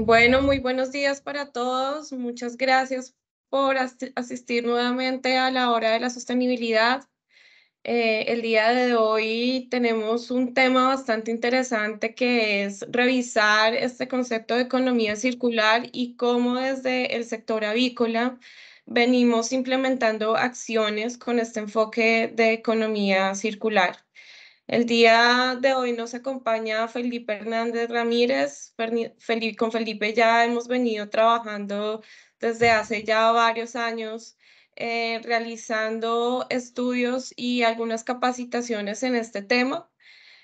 Bueno, muy buenos días para todos. Muchas gracias por asistir nuevamente a la hora de la sostenibilidad. El día de hoy tenemos un tema bastante interesante que es revisar este concepto de economía circular y cómo desde el sector avícola venimos implementando acciones con este enfoque de economía circular. El día de hoy nos acompaña Felipe Hernández Ramírez. Con Felipe ya hemos venido trabajando desde hace ya varios años, realizando estudios y algunas capacitaciones en este tema.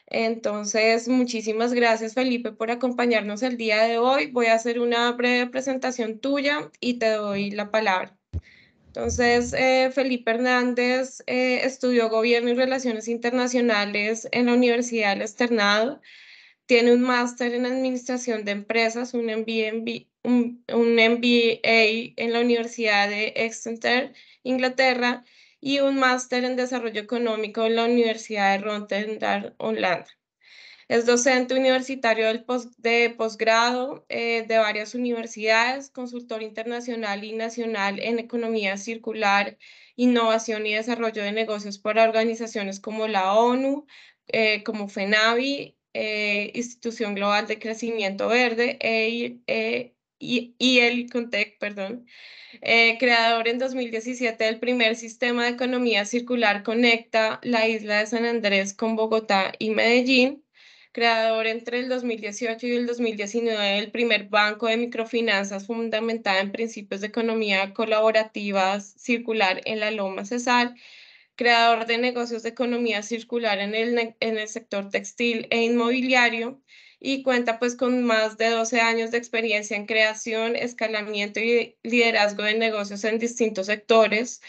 Entonces, muchísimas gracias, Felipe, por acompañarnos el día de hoy. Voy a hacer una breve presentación tuya y te doy la palabra. Entonces, Felipe Hernández estudió Gobierno y Relaciones Internacionales en la Universidad del Externado. Tiene un máster en Administración de Empresas, un MBA en la Universidad de Exeter, Inglaterra, y un máster en Desarrollo Económico en la Universidad de Rotterdam, Holanda. Es docente universitario de posgrado de varias universidades, consultor internacional y nacional en economía circular, innovación y desarrollo de negocios para organizaciones como la ONU, como FENAVI, Institución Global de Crecimiento Verde, y el CONTEC, perdón. Creador en 2017 del primer sistema de economía circular conecta la isla de San Andrés con Bogotá y Medellín. Creador entre el 2018 y el 2019 del primer banco de microfinanzas fundamentada en principios de economía colaborativa circular en la Loma Cesar. Creador de negocios de economía circular en el sector textil e inmobiliario, y cuenta pues con más de 12 años de experiencia en creación, escalamiento y liderazgo de negocios en distintos sectores,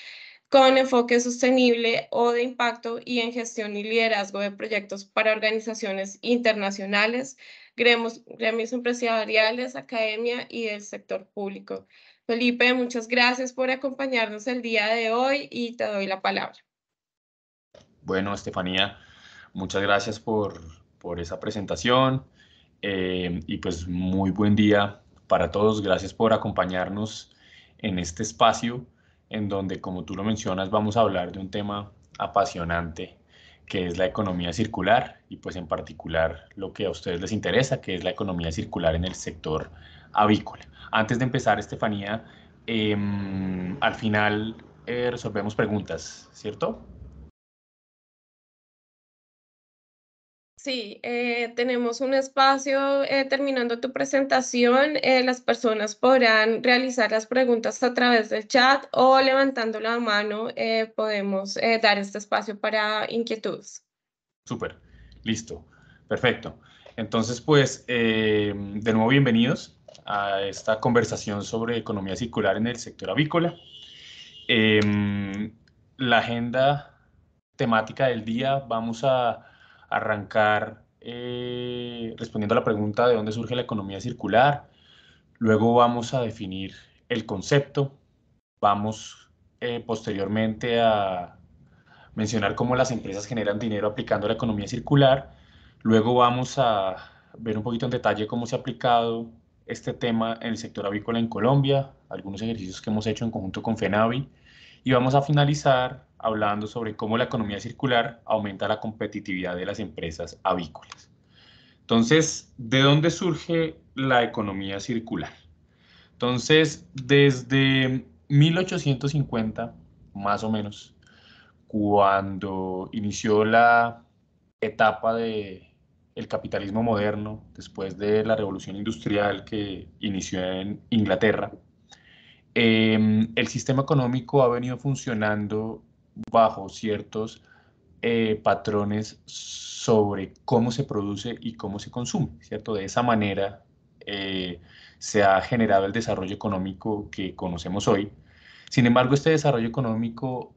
con enfoque sostenible o de impacto, y en gestión y liderazgo de proyectos para organizaciones internacionales, gremios empresariales, academia y del sector público. Felipe, muchas gracias por acompañarnos el día de hoy y te doy la palabra. Bueno, Estefanía, muchas gracias por esa presentación y pues muy buen día para todos. Gracias por acompañarnos en este espacio en donde, como tú lo mencionas, vamos a hablar de un tema apasionante que es la economía circular y pues en particular lo que a ustedes les interesa, que es la economía circular en el sector avícola. Antes de empezar, Estefanía, al final resolvemos preguntas, ¿cierto? Sí, tenemos un espacio terminando tu presentación. Las personas podrán realizar las preguntas a través del chat o levantando la mano. Podemos dar este espacio para inquietudes. Súper, listo, perfecto. Entonces, pues, de nuevo, bienvenidos a esta conversación sobre economía circular en el sector avícola. La agenda temática del día, vamos a arrancar respondiendo a la pregunta de dónde surge la economía circular. Luego vamos a definir el concepto. Vamos posteriormente a mencionar cómo las empresas generan dinero aplicando la economía circular. Luego vamos a ver un poquito en detalle cómo se ha aplicado este tema en el sector avícola en Colombia, algunos ejercicios que hemos hecho en conjunto con FENAVI, y vamos a finalizar hablando sobre cómo la economía circular aumenta la competitividad de las empresas avícolas. Entonces, ¿de dónde surge la economía circular? Entonces, desde 1850, más o menos, cuando inició la etapa de el capitalismo moderno, después de la revolución industrial que inició en Inglaterra, el sistema económico ha venido funcionando bajo ciertos patrones sobre cómo se produce y cómo se consume, ¿cierto? De esa manera se ha generado el desarrollo económico que conocemos hoy. Sin embargo, este desarrollo económico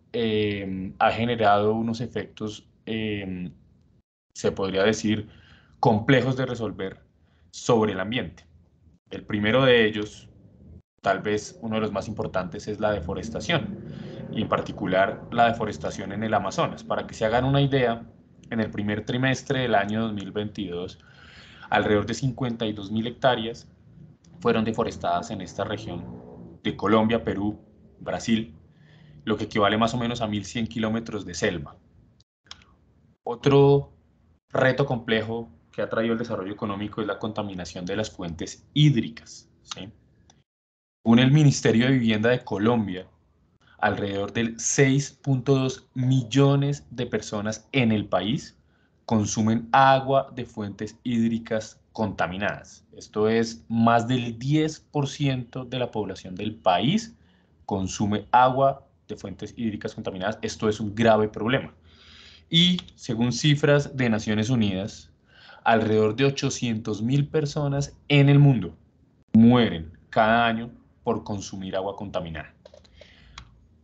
ha generado unos efectos, se podría decir, complejos de resolver sobre el ambiente. El primero de ellos, tal vez uno de los más importantes, es la deforestación, y en particular la deforestación en el Amazonas. Para que se hagan una idea, en el primer trimestre del año 2022, alrededor de 52.000 hectáreas fueron deforestadas en esta región de Colombia, Perú, Brasil, lo que equivale más o menos a 1.100 kilómetros de selva. Otro reto complejo que ha traído el desarrollo económico es la contaminación de las fuentes hídricas, ¿sí? Según el Ministerio de Vivienda de Colombia, alrededor de 6.2 millones de personas en el país consumen agua de fuentes hídricas contaminadas. Esto es, más del 10% de la población del país consume agua de fuentes hídricas contaminadas. Esto es un grave problema. Y según cifras de Naciones Unidas, alrededor de 800.000 personas en el mundo mueren cada año por consumir agua contaminada.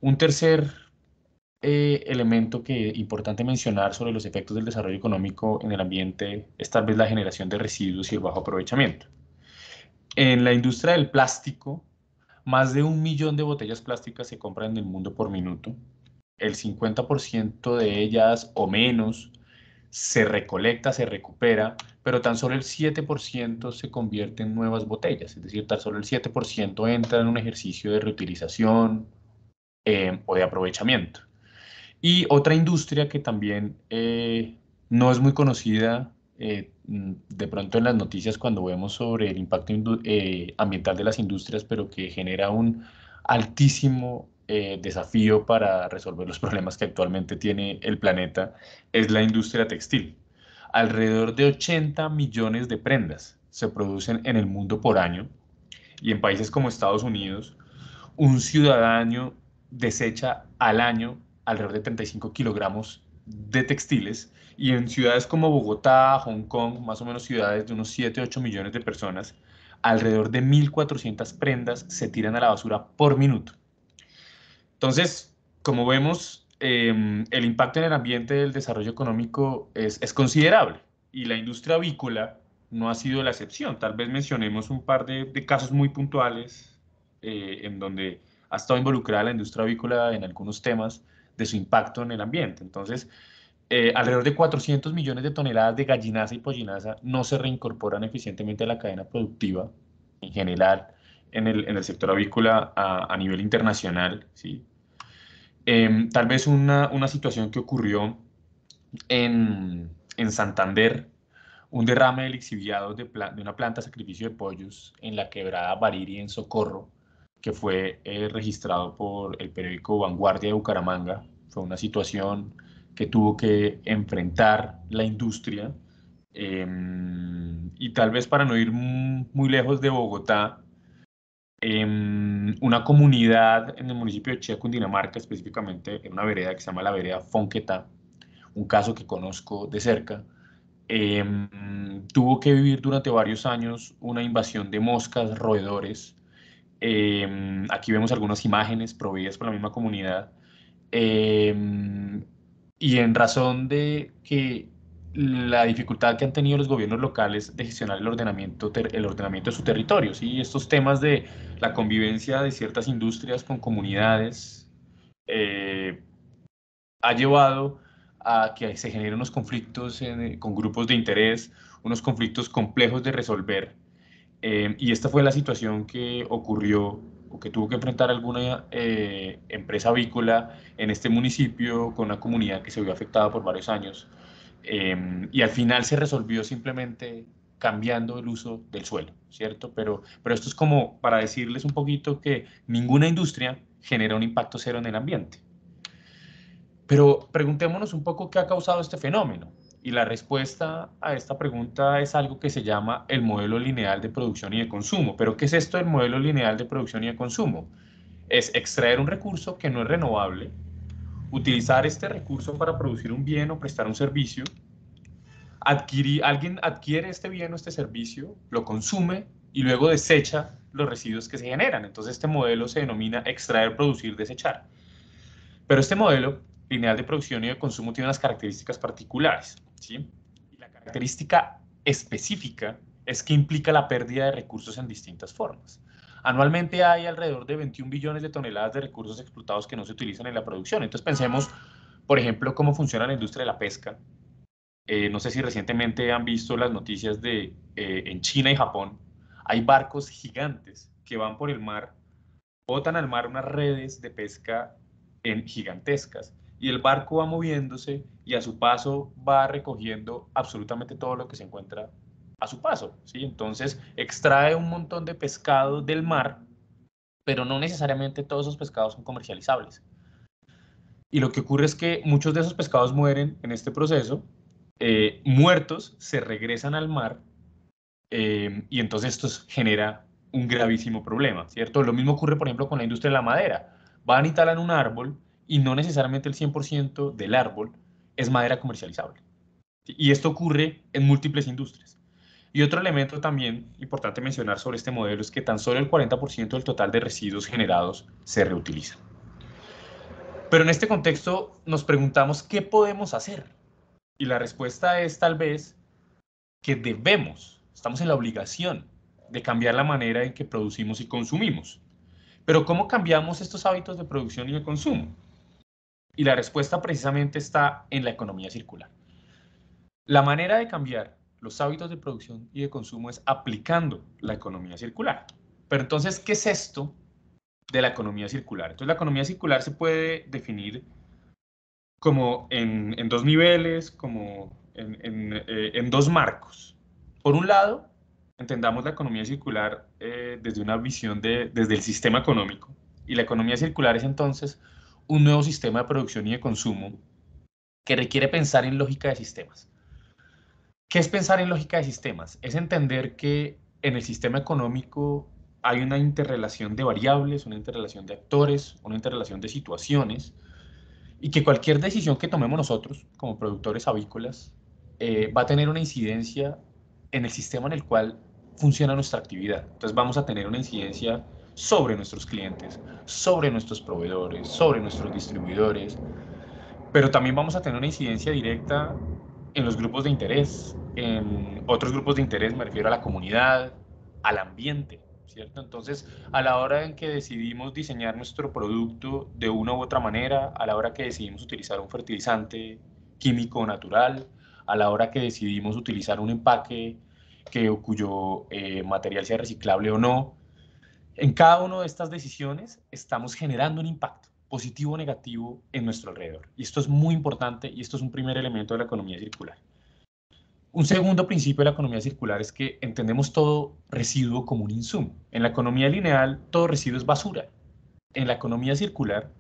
Un tercer elemento que es importante mencionar sobre los efectos del desarrollo económico en el ambiente es tal vez la generación de residuos y el bajo aprovechamiento. En la industria del plástico, más de 1 millón de botellas plásticas se compran en el mundo por minuto. El 50% de ellas o menos se recolecta, se recupera, pero tan solo el 7% se convierte en nuevas botellas, es decir, tan solo el 7% entra en un ejercicio de reutilización o de aprovechamiento. Y otra industria que también no es muy conocida de pronto en las noticias cuando vemos sobre el impacto ambiental de las industrias, pero que genera un altísimo desafío para resolver los problemas que actualmente tiene el planeta, es la industria textil. Alrededor de 80 millones de prendas se producen en el mundo por año y en países como Estados Unidos un ciudadano desecha al año alrededor de 35 kilogramos de textiles y en ciudades como Bogotá, Hong Kong, más o menos ciudades de unos 7, 8 millones de personas, alrededor de 1.400 prendas se tiran a la basura por minuto. Entonces, como vemos, el impacto en el ambiente del desarrollo económico es considerable y la industria avícola no ha sido la excepción. Tal vez mencionemos un par de casos muy puntuales en donde ha estado involucrada la industria avícola en algunos temas de su impacto en el ambiente. Entonces, alrededor de 400 millones de toneladas de gallinaza y pollinaza no se reincorporan eficientemente a la cadena productiva en general en el sector avícola a nivel internacional, ¿sí? Tal vez una situación que ocurrió en Santander, un derrame de lixiviados de una planta de sacrificio de pollos en la quebrada Bariri en Socorro, que fue registrado por el periódico Vanguardia de Bucaramanga. Fue una situación que tuvo que enfrentar la industria. Y tal vez para no ir muy lejos de Bogotá, una comunidad en el municipio de Chía, Cundinamarca, específicamente en una vereda que se llama la vereda Fonquetá, un caso que conozco de cerca, tuvo que vivir durante varios años una invasión de moscas, roedores. Aquí vemos algunas imágenes proveídas por la misma comunidad. Y en razón de que la dificultad que han tenido los gobiernos locales de gestionar el ordenamiento de su territorio, ¿sí? Estos temas de la convivencia de ciertas industrias con comunidades eh, ha llevado a que se generen unos conflictos con grupos de interés, unos conflictos complejos de resolver. Y esta fue la situación que ocurrió o que tuvo que enfrentar alguna empresa avícola en este municipio con una comunidad que se vio afectada por varios años. Y al final se resolvió simplemente cambiando el uso del suelo, ¿cierto? Pero esto es como para decirles un poquito que ninguna industria genera un impacto cero en el ambiente. Pero preguntémonos un poco qué ha causado este fenómeno. Y la respuesta a esta pregunta es algo que se llama el modelo lineal de producción y de consumo. ¿Pero qué es esto del modelo lineal de producción y de consumo? Es extraer un recurso que no es renovable, utilizar este recurso para producir un bien o prestar un servicio, alguien adquiere este bien o este servicio, lo consume y luego desecha los residuos que se generan. Entonces este modelo se denomina extraer, producir, desechar. Pero este modelo lineal de producción y de consumo tiene unas características particulares, ¿sí? Y la característica específica es que implica la pérdida de recursos en distintas formas. Anualmente hay alrededor de 21 billones de toneladas de recursos explotados que no se utilizan en la producción. Entonces pensemos, por ejemplo, cómo funciona la industria de la pesca. No sé si recientemente han visto las noticias de en China y Japón Hay barcos gigantes que van por el mar, botan al mar unas redes de pesca gigantescas y el barco va moviéndose y a su paso va recogiendo absolutamente todo lo que se encuentra a su paso, ¿sí? Entonces extrae un montón de pescado del mar, pero no necesariamente todos esos pescados son comercializables. Y lo que ocurre es que muchos de esos pescados mueren en este proceso, muertos se regresan al mar, y entonces esto genera un gravísimo problema, ¿cierto? Lo mismo ocurre, por ejemplo, con la industria de la madera. Van y talan un árbol y no necesariamente el 100% del árbol es madera comercializable. Y esto ocurre en múltiples industrias. Y otro elemento también importante mencionar sobre este modelo es que tan solo el 40% del total de residuos generados se reutiliza. Pero en este contexto nos preguntamos qué podemos hacer. Y la respuesta es tal vez que estamos en la obligación de cambiar la manera en que producimos y consumimos. Pero ¿cómo cambiamos estos hábitos de producción y de consumo? Y la respuesta precisamente está en la economía circular. La manera de cambiar los hábitos de producción y de consumo es aplicando la economía circular. Pero entonces, ¿qué es esto de la economía circular? Entonces, la economía circular se puede definir como en dos niveles, como en dos marcos. Por un lado, entendamos la economía circular desde una visión desde el sistema económico. Y la economía circular es entonces un nuevo sistema de producción y de consumo que requiere pensar en lógica de sistemas. ¿Qué es pensar en lógica de sistemas? Es entender que en el sistema económico hay una interrelación de variables, una interrelación de actores, una interrelación de situaciones, y que cualquier decisión que tomemos nosotros como productores avícolas va a tener una incidencia en el sistema en el cual funciona nuestra actividad. Entonces vamos a tener una incidencia sobre nuestros clientes, sobre nuestros proveedores, sobre nuestros distribuidores, pero también vamos a tener una incidencia directa en los grupos de interés, en otros grupos de interés, me refiero a la comunidad, al ambiente, ¿cierto? Entonces, a la hora en que decidimos diseñar nuestro producto de una u otra manera, a la hora que decidimos utilizar un fertilizante químico natural, a la hora que decidimos utilizar un empaque cuyo material sea reciclable o no, en cada una de estas decisiones estamos generando un impacto positivo o negativo en nuestro alrededor. Y esto es muy importante y esto es un primer elemento de la economía circular. Un segundo principio de la economía circular es que entendemos todo residuo como un insumo. En la economía lineal, todo residuo es basura. En la economía circular,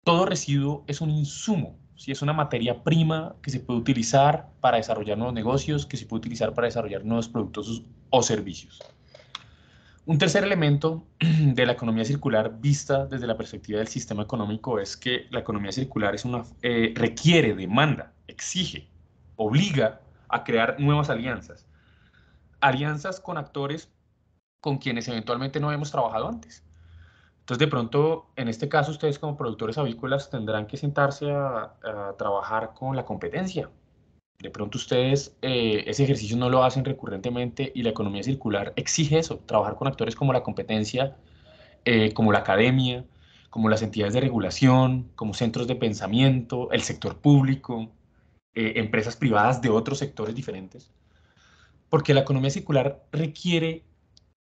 todo residuo es un insumo, ¿sí? Es una materia prima que se puede utilizar para desarrollar nuevos negocios, que se puede utilizar para desarrollar nuevos productos o servicios. Un tercer elemento de la economía circular vista desde la perspectiva del sistema económico es que la economía circular requiere, demanda, exige, obliga a crear nuevas alianzas. Alianzas con actores con quienes eventualmente no hemos trabajado antes. Entonces, de pronto, en este caso, ustedes como productores avícolas tendrán que sentarse a trabajar con la competencia. De pronto ustedes ese ejercicio no lo hacen recurrentemente y la economía circular exige eso, trabajar con actores como la competencia, como la academia, como las entidades de regulación, como centros de pensamiento, el sector público, empresas privadas de otros sectores diferentes, porque la economía circular requiere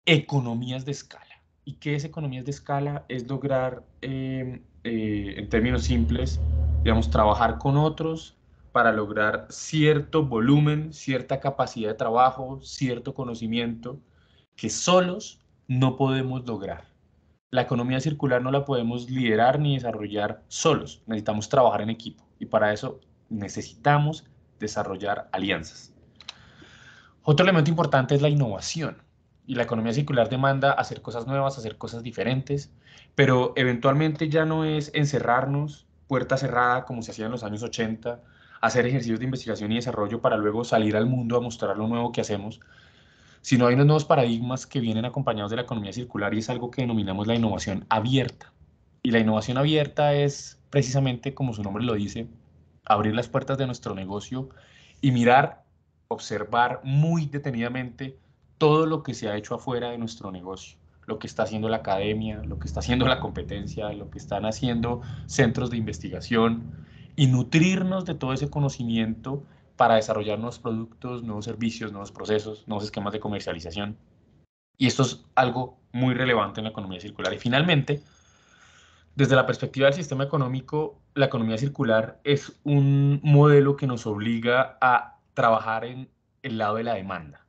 economías de escala. ¿Y qué es economías de escala? Es lograr, en términos simples, digamos, trabajar con otros para lograr cierto volumen, cierta capacidad de trabajo, cierto conocimiento que solos no podemos lograr. La economía circular no la podemos liderar ni desarrollar solos, necesitamos trabajar en equipo y para eso necesitamos desarrollar alianzas. Otro elemento importante es la innovación. Y la economía circular demanda hacer cosas nuevas, hacer cosas diferentes, pero eventualmente ya no es encerrarnos, puerta cerrada, como se hacía en los años 80, hacer ejercicios de investigación y desarrollo para luego salir al mundo a mostrar lo nuevo que hacemos, sino hay unos nuevos paradigmas que vienen acompañados de la economía circular y es algo que denominamos la innovación abierta. Y la innovación abierta es precisamente, como su nombre lo dice, abrir las puertas de nuestro negocio y mirar, observar muy detenidamente todo lo que se ha hecho afuera de nuestro negocio, lo que está haciendo la academia, lo que está haciendo la competencia, lo que están haciendo centros de investigación y nutrirnos de todo ese conocimiento para desarrollar nuevos productos, nuevos servicios, nuevos procesos, nuevos esquemas de comercialización. Y esto es algo muy relevante en la economía circular. Y finalmente, desde la perspectiva del sistema económico, la economía circular es un modelo que nos obliga a trabajar en el lado de la demanda.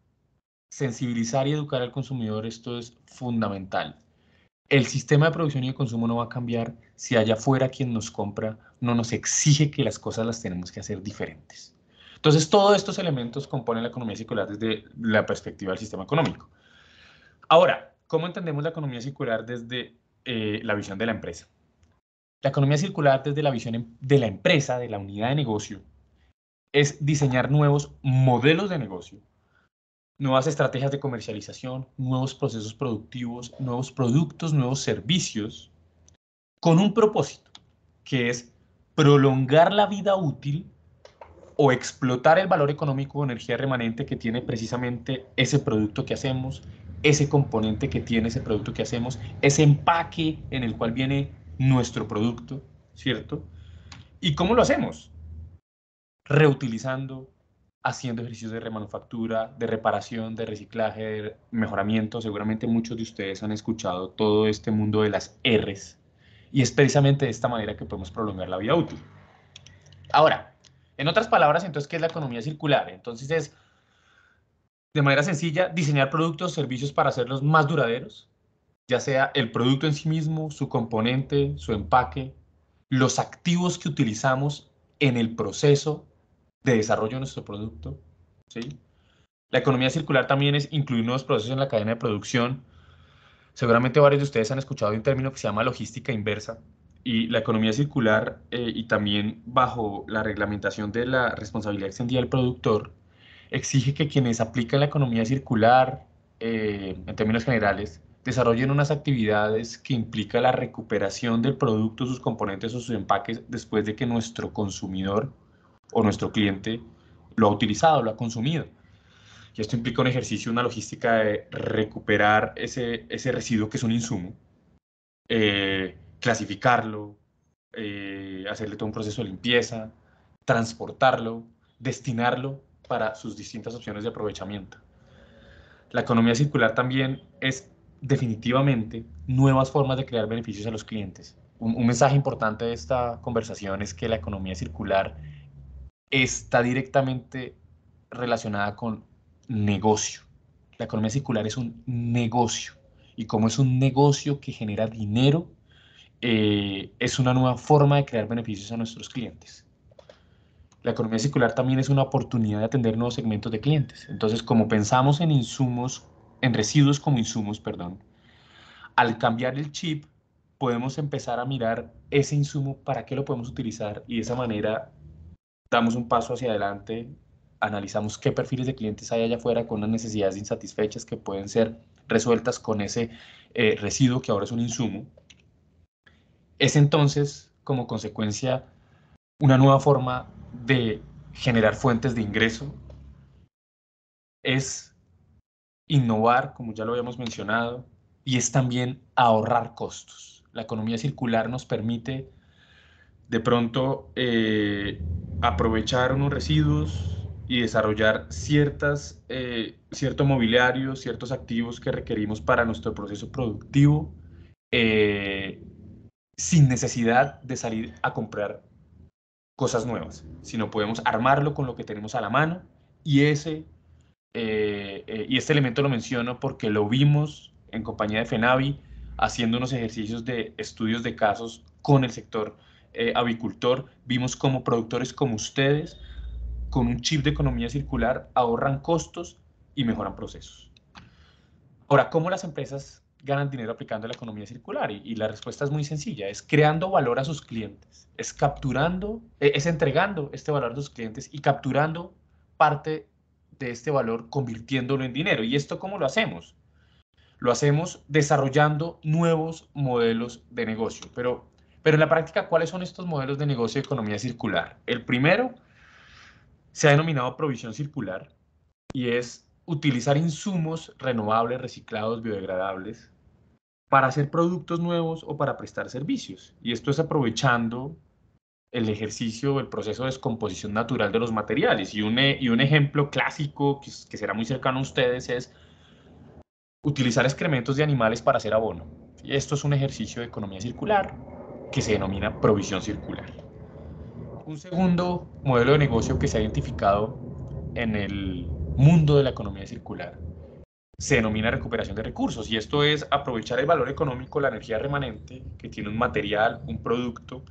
Sensibilizar y educar al consumidor, esto es fundamental. El sistema de producción y de consumo no va a cambiar si allá afuera quien nos compra no nos exige que las cosas las tenemos que hacer diferentes. Entonces, todos estos elementos componen la economía circular desde la perspectiva del sistema económico. Ahora, ¿cómo entendemos la economía circular desde la visión de la empresa? La economía circular desde la visión de la empresa, de la unidad de negocio, es diseñar nuevos modelos de negocio, nuevas estrategias de comercialización, nuevos procesos productivos, nuevos productos, nuevos servicios, con un propósito, que es prolongar la vida útil o explotar el valor económico o energía remanente que tiene precisamente ese producto que hacemos, ese componente que tiene ese producto que hacemos, ese empaque en el cual viene nuestro producto, ¿cierto? ¿Y cómo lo hacemos? Reutilizando, haciendo ejercicios de remanufactura, de reparación, de reciclaje, de mejoramiento. Seguramente muchos de ustedes han escuchado todo este mundo de las Rs y es precisamente de esta manera que podemos prolongar la vida útil. Ahora, en otras palabras, entonces, ¿qué es la economía circular? Entonces es, de manera sencilla, diseñar productos o servicios para hacerlos más duraderos, ya sea el producto en sí mismo, su componente, su empaque, los activos que utilizamos en el proceso de desarrollo de nuestro producto, ¿sí? La economía circular también es incluir nuevos procesos en la cadena de producción. Seguramente varios de ustedes han escuchado de un término que se llama logística inversa. Y la economía circular, y también bajo la reglamentación de la responsabilidad extendida del productor, exige que quienes aplican la economía circular, en términos generales, desarrollen unas actividades que implican la recuperación del producto, sus componentes o sus empaques después de que nuestro consumidor o nuestro cliente lo ha utilizado, lo ha consumido. Y esto implica un ejercicio, una logística de recuperar ese residuo que es un insumo, clasificarlo, hacerle todo un proceso de limpieza, transportarlo, destinarlo para sus distintas opciones de aprovechamiento. La economía circular también es definitivamente nuevas formas de crear beneficios a los clientes. Un mensaje importante de esta conversación es que la economía circular está directamente relacionada con negocio. La economía circular es un negocio y como es un negocio que genera dinero, es una nueva forma de crear beneficios a nuestros clientes. La economía circular también es una oportunidad de atender nuevos segmentos de clientes. Entonces, como pensamos en insumos, en residuos como insumos, perdón, al cambiar el chip, podemos empezar a mirar ese insumo, para qué lo podemos utilizar y de esa manera damos un paso hacia adelante, analizamos qué perfiles de clientes hay allá afuera con unas necesidades insatisfechas que pueden ser resueltas con ese residuo que ahora es un insumo. Es entonces, como consecuencia, una nueva forma de generar fuentes de ingreso, es innovar, como ya lo habíamos mencionado, y es también ahorrar costos. La economía circular nos permite de pronto aprovechar unos residuos y desarrollar cierto mobiliario, ciertos activos que requerimos para nuestro proceso productivo, eh, sin necesidad de salir a comprar cosas nuevas, sino podemos armarlo con lo que tenemos a la mano y y este elemento lo menciono porque lo vimos en compañía de FENAVI haciendo unos ejercicios de estudios de casos con el sector avicultor. Vimos cómo productores como ustedes, con un chip de economía circular, ahorran costos y mejoran procesos. Ahora, ¿cómo las empresas ganan dinero aplicando la economía circular? Y la respuesta es muy sencilla, es creando valor a sus clientes, es capturando, es entregando este valor a sus clientes y capturando parte de este valor convirtiéndolo en dinero. ¿Y esto cómo lo hacemos? Lo hacemos desarrollando nuevos modelos de negocio. Pero en la práctica, ¿cuáles son estos modelos de negocio de economía circular? El primero se ha denominado provisión circular y es utilizar insumos renovables, reciclados, biodegradables para hacer productos nuevos o para prestar servicios. Y esto es aprovechando el ejercicio, el proceso de descomposición natural de los materiales. Y un ejemplo clásico que será muy cercano a ustedes es utilizar excrementos de animales para hacer abono. Y esto es un ejercicio de economía circular que se denomina provisión circular. Un segundo modelo de negocio que se ha identificado en el mundo de la economía circular se denomina recuperación de recursos, y esto es aprovechar el valor económico, la energía remanente que tiene un material, un producto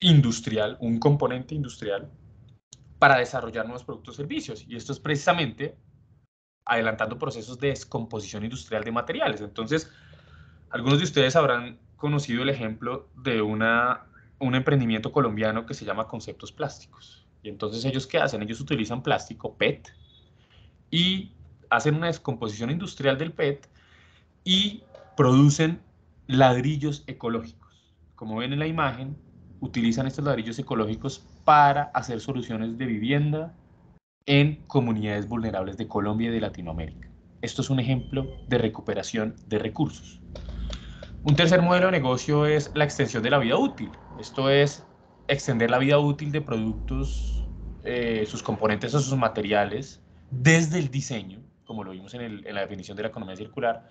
industrial, un componente industrial, para desarrollar nuevos productos o servicios. Y esto es precisamente adelantando procesos de descomposición industrial de materiales. Entonces, algunos de ustedes habrán conocido el ejemplo de un emprendimiento colombiano que se llama Conceptos Plásticos. Y entonces, ¿ellos qué hacen? Ellos utilizan plástico PET y hacen una descomposición industrial del PET y producen ladrillos ecológicos. Como ven en la imagen, utilizan estos ladrillos ecológicos para hacer soluciones de vivienda en comunidades vulnerables de Colombia y de Latinoamérica. Esto es un ejemplo de recuperación de recursos. Un tercer modelo de negocio es la extensión de la vida útil. Esto es extender la vida útil de productos, sus componentes o sus materiales, desde el diseño, como lo vimos en la definición de la economía circular,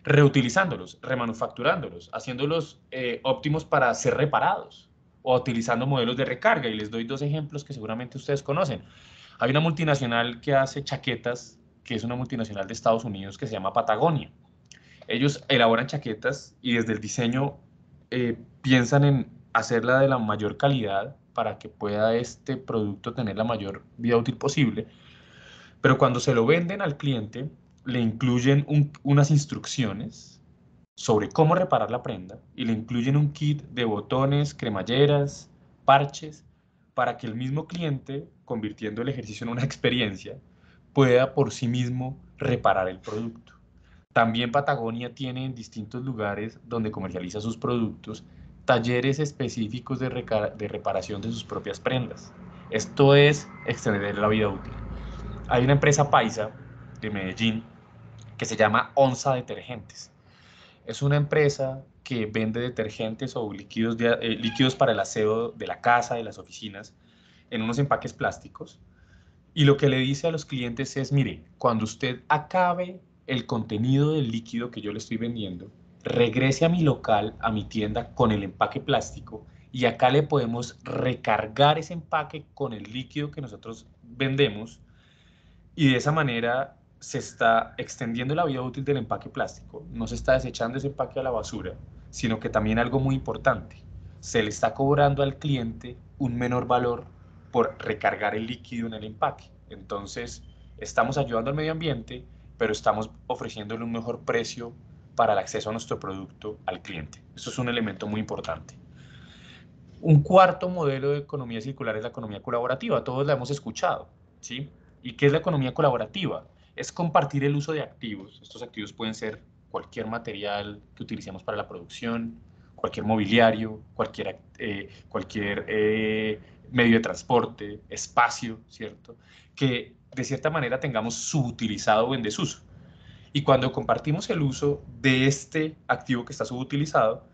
reutilizándolos, remanufacturándolos, haciéndolos óptimos para ser reparados o utilizando modelos de recarga. Y les doy dos ejemplos que seguramente ustedes conocen. Hay una multinacional que hace chaquetas, que es una multinacional de Estados Unidos que se llama Patagonia. Ellos elaboran chaquetas y desde el diseño piensan en hacerla de la mayor calidad para que pueda este producto tener la mayor vida útil posible, pero cuando se lo venden al cliente, le incluyen unas instrucciones sobre cómo reparar la prenda y le incluyen un kit de botones, cremalleras, parches, para que el mismo cliente, convirtiendo el ejercicio en una experiencia, pueda por sí mismo reparar el producto. También Patagonia tiene en distintos lugares donde comercializa sus productos talleres específicos de reparación de sus propias prendas. Esto es extender la vida útil. Hay una empresa paisa de Medellín que se llama Onza Detergentes. Es una empresa que vende detergentes o líquidos para el aseo de la casa, de las oficinas, en unos empaques plásticos. Y lo que le dice a los clientes es, mire, cuando usted acabe el contenido del líquido que yo le estoy vendiendo, regrese a mi local, a mi tienda con el empaque plástico y acá le podemos recargar ese empaque con el líquido que nosotros vendemos y de esa manera se está extendiendo la vida útil del empaque plástico. No se está desechando ese empaque a la basura, sino que también algo muy importante, se le está cobrando al cliente un menor valor por recargar el líquido en el empaque. Entonces, estamos ayudando al medio ambiente, pero estamos ofreciéndole un mejor precio para el acceso a nuestro producto al cliente. Eso es un elemento muy importante. Un cuarto modelo de economía circular es la economía colaborativa. Todos la hemos escuchado, ¿sí? ¿Y qué es la economía colaborativa? Es compartir el uso de activos. Estos activos pueden ser cualquier material que utilicemos para la producción, cualquier mobiliario, cualquier medio de transporte, espacio, ¿cierto? Que de cierta manera tengamos subutilizado o en desuso. Y cuando compartimos el uso de este activo que está subutilizado,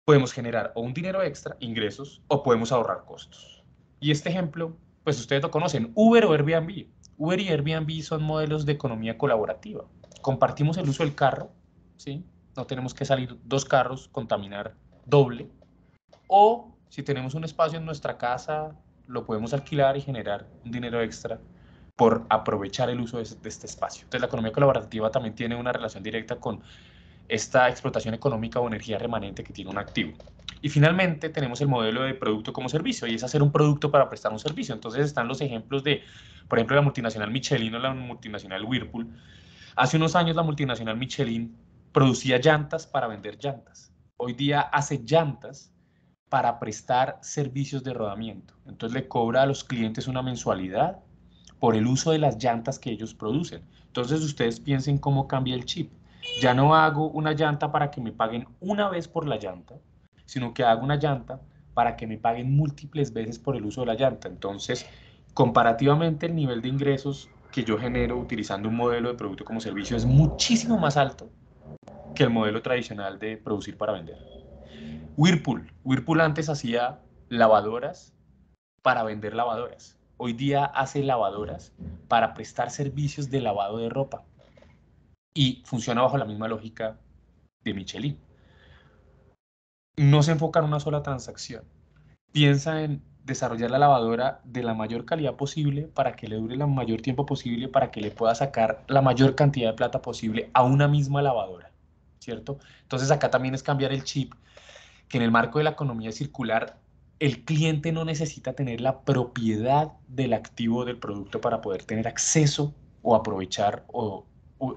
podemos generar o un dinero extra, ingresos, o podemos ahorrar costos. Y este ejemplo, pues ustedes lo conocen, Uber o Airbnb. Uber y Airbnb son modelos de economía colaborativa. Compartimos el uso del carro, ¿sí? No tenemos que salir dos carros, contaminar doble. O si tenemos un espacio en nuestra casa, lo podemos alquilar y generar un dinero extra por aprovechar el uso de este espacio. Entonces la economía colaborativa también tiene una relación directa con esta explotación económica o energía remanente que tiene un activo. Y finalmente tenemos el modelo de producto como servicio, y es hacer un producto para prestar un servicio. Entonces están los ejemplos de, por ejemplo, la multinacional Michelin o la multinacional Whirlpool. Hace unos años la multinacional Michelin producía llantas para vender llantas. Hoy día hace llantas para prestar servicios de rodamiento. Entonces le cobra a los clientes una mensualidad por el uso de las llantas que ellos producen. Entonces ustedes piensen cómo cambia el chip. Ya no hago una llanta para que me paguen una vez por la llanta, sino que hago una llanta para que me paguen múltiples veces por el uso de la llanta. Entonces, comparativamente el nivel de ingresos que yo genero utilizando un modelo de producto como servicio es muchísimo más alto que el modelo tradicional de producir para vender. Whirlpool antes hacía lavadoras para vender lavadoras. Hoy día hace lavadoras para prestar servicios de lavado de ropa. y funciona bajo la misma lógica de Michelin. No se enfoca en una sola transacción. Piensa en desarrollar la lavadora de la mayor calidad posible para que le dure el mayor tiempo posible, para que le pueda sacar la mayor cantidad de plata posible a una misma lavadora, ¿cierto? Entonces acá también es cambiar el chip, que en el marco de la economía circular, el cliente no necesita tener la propiedad del activo del producto para poder tener acceso o aprovechar o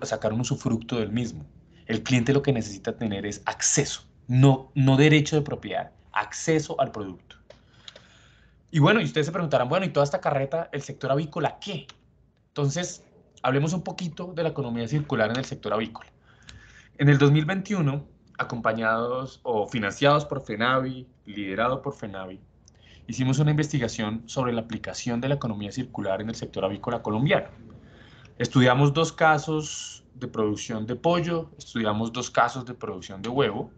sacar un usufructo del mismo. El cliente lo que necesita tener es acceso, no derecho de propiedad, acceso al producto. Y bueno, y ustedes se preguntarán, bueno, ¿y toda esta carreta, el sector avícola, qué? Entonces, hablemos un poquito de la economía circular en el sector avícola. En el 2021, acompañados o financiados por FENAVI, liderado por FENAVI, hicimos una investigación sobre la aplicación de la economía circular en el sector avícola colombiano. Estudiamos 2 casos de producción de pollo, estudiamos 2 casos de producción de huevo.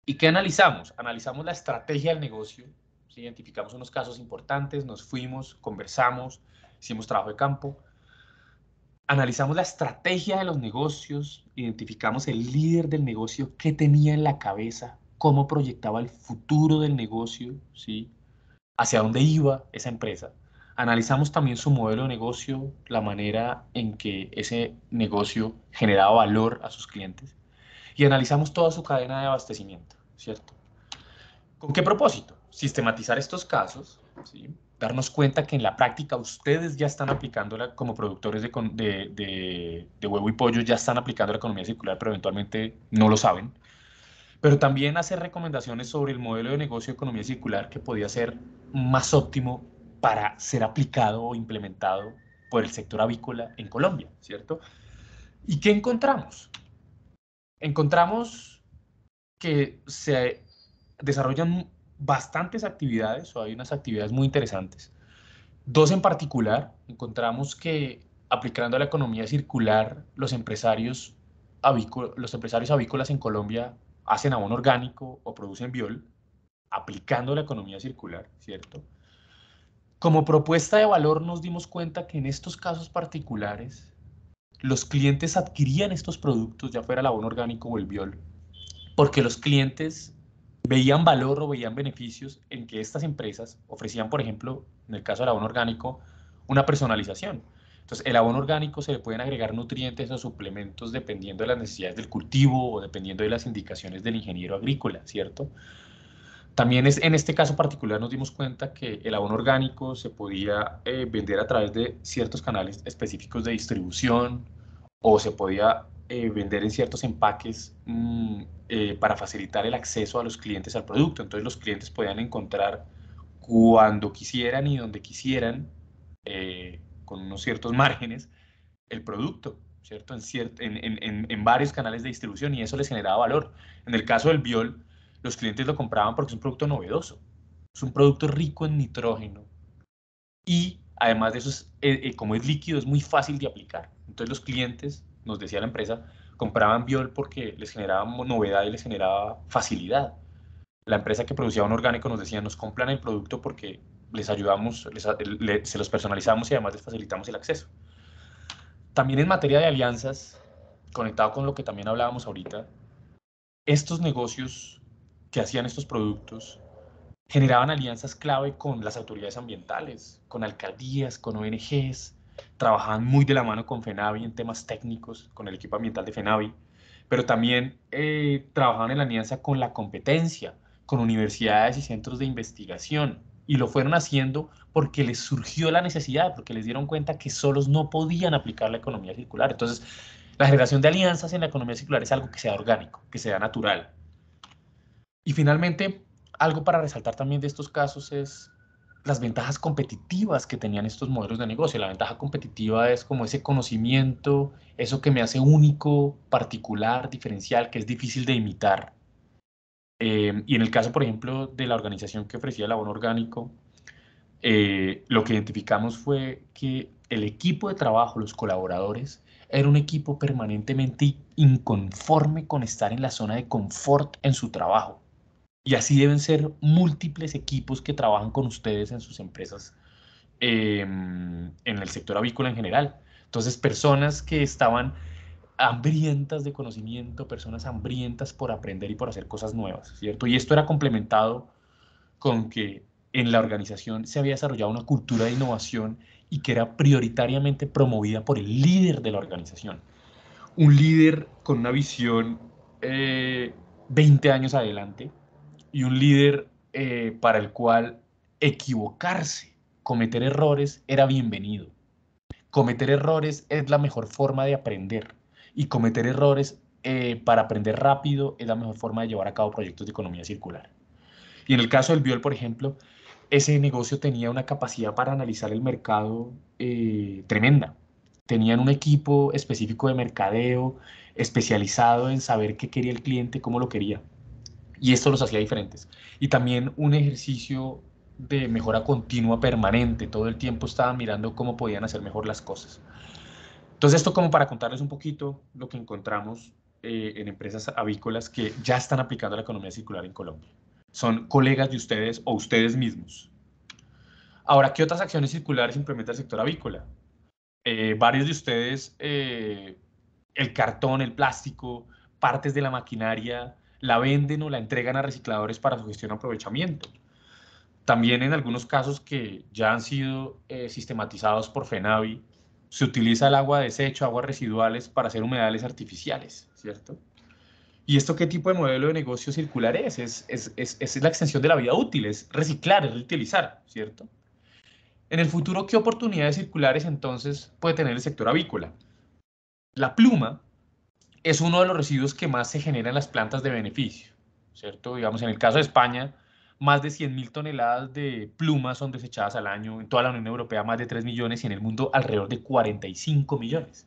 ¿Y qué analizamos? Analizamos la estrategia del negocio, ¿sí? Identificamos unos casos importantes, nos fuimos, conversamos, hicimos trabajo de campo, analizamos la estrategia de los negocios, identificamos el líder del negocio, qué tenía en la cabeza, cómo proyectaba el futuro del negocio, ¿sí? Hacia dónde iba esa empresa. Analizamos también su modelo de negocio, la manera en que ese negocio generaba valor a sus clientes y analizamos toda su cadena de abastecimiento, ¿cierto? ¿Con qué propósito? Sistematizar estos casos, ¿sí? Darnos cuenta que en la práctica ustedes ya están aplicándola como productores de huevo y pollo, ya están aplicando la economía circular, pero eventualmente no lo saben. Pero también hacer recomendaciones sobre el modelo de negocio de economía circular que podía ser más óptimo para ser aplicado o implementado por el sector avícola en Colombia, ¿cierto? ¿Y qué encontramos? Encontramos que se desarrollan bastantes actividades, o hay unas actividades muy interesantes. 2 en particular, encontramos que aplicando la economía circular, los empresarios avícolas en Colombia hacen abono orgánico o producen biol, aplicando la economía circular, ¿cierto? Como propuesta de valor nos dimos cuenta que en estos casos particulares, los clientes adquirían estos productos, ya fuera el abono orgánico o el biol, porque los clientes veían valor o veían beneficios en que estas empresas ofrecían, por ejemplo, en el caso del abono orgánico, una personalización. Entonces, el abono orgánico se le pueden agregar nutrientes o suplementos dependiendo de las necesidades del cultivo o dependiendo de las indicaciones del ingeniero agrícola, ¿cierto? También en este caso particular nos dimos cuenta que el abono orgánico se podía vender a través de ciertos canales específicos de distribución o se podía vender en ciertos empaques para facilitar el acceso a los clientes al producto. Entonces los clientes podían encontrar cuando quisieran y donde quisieran, con unos ciertos márgenes, el producto, ¿cierto? En varios canales de distribución y eso les generaba valor. En el caso del biol, los clientes lo compraban porque es un producto novedoso, es un producto rico en nitrógeno y además de eso, como es líquido, es muy fácil de aplicar. Entonces los clientes, nos decía la empresa, compraban biol porque les generaba novedad y les generaba facilidad. La empresa que producía un orgánico nos decía, nos compran el producto porque les ayudamos, se los personalizamos y además les facilitamos el acceso. También en materia de alianzas, conectado con lo que también hablábamos ahorita, estos negocios que hacían estos productos generaban alianzas clave con las autoridades ambientales, con alcaldías, con ONGs, trabajaban muy de la mano con FENAVI en temas técnicos, con el equipo ambiental de FENAVI, pero también trabajaban en alianza con la competencia, con universidades y centros de investigación, y lo fueron haciendo porque les surgió la necesidad, porque les dieron cuenta que solos no podían aplicar la economía circular. Entonces, la generación de alianzas en la economía circular es algo que sea orgánico, que sea natural. Y finalmente, algo para resaltar también de estos casos es las ventajas competitivas que tenían estos modelos de negocio. La ventaja competitiva es como ese conocimiento, eso que me hace único, particular, diferencial, que es difícil de imitar. Y en el caso, por ejemplo, de la organización que ofrecía el abono orgánico, lo que identificamos fue que el equipo de trabajo, los colaboradores, era un equipo permanentemente inconforme con estar en la zona de confort en su trabajo. Y así deben ser múltiples equipos que trabajan con ustedes en sus empresas, en el sector avícola en general. Entonces, personas que estaban hambrientas de conocimiento, personas hambrientas por aprender y por hacer cosas nuevas, ¿cierto? Y esto era complementado con que en la organización se había desarrollado una cultura de innovación y que era prioritariamente promovida por el líder de la organización. Un líder con una visión 20 años adelante y un líder para el cual equivocarse, cometer errores era bienvenido. Cometer errores es la mejor forma de aprender y cometer errores para aprender rápido es la mejor forma de llevar a cabo proyectos de economía circular. Y en el caso del Biol, por ejemplo, ese negocio tenía una capacidad para analizar el mercado tremenda. Tenían un equipo específico de mercadeo especializado en saber qué quería el cliente, cómo lo quería. Y esto los hacía diferentes. Y también un ejercicio de mejora continua permanente. Todo el tiempo estaban mirando cómo podían hacer mejor las cosas. Entonces, esto como para contarles un poquito lo que encontramos en empresas avícolas que ya están aplicando la economía circular en Colombia. Son colegas de ustedes o ustedes mismos. Ahora, ¿qué otras acciones circulares implementa el sector avícola? Varios de ustedes, el cartón, el plástico, partes de la maquinaria, la venden o la entregan a recicladores para su gestión o aprovechamiento. También en algunos casos que ya han sido sistematizados por FENAVI, se utiliza el agua de desecho, aguas residuales para hacer humedales artificiales, ¿cierto? ¿Y esto qué tipo de modelo de negocio circular es? Es la extensión de la vida útil, es reciclar, es reutilizar, ¿cierto? En el futuro, ¿qué oportunidades circulares entonces puede tener el sector avícola? La pluma es uno de los residuos que más se genera en las plantas de beneficio, ¿cierto? Digamos, en el caso de España, más de 100.000 toneladas de plumas son desechadas al año, en toda la Unión Europea más de 3 millones y en el mundo alrededor de 45 millones.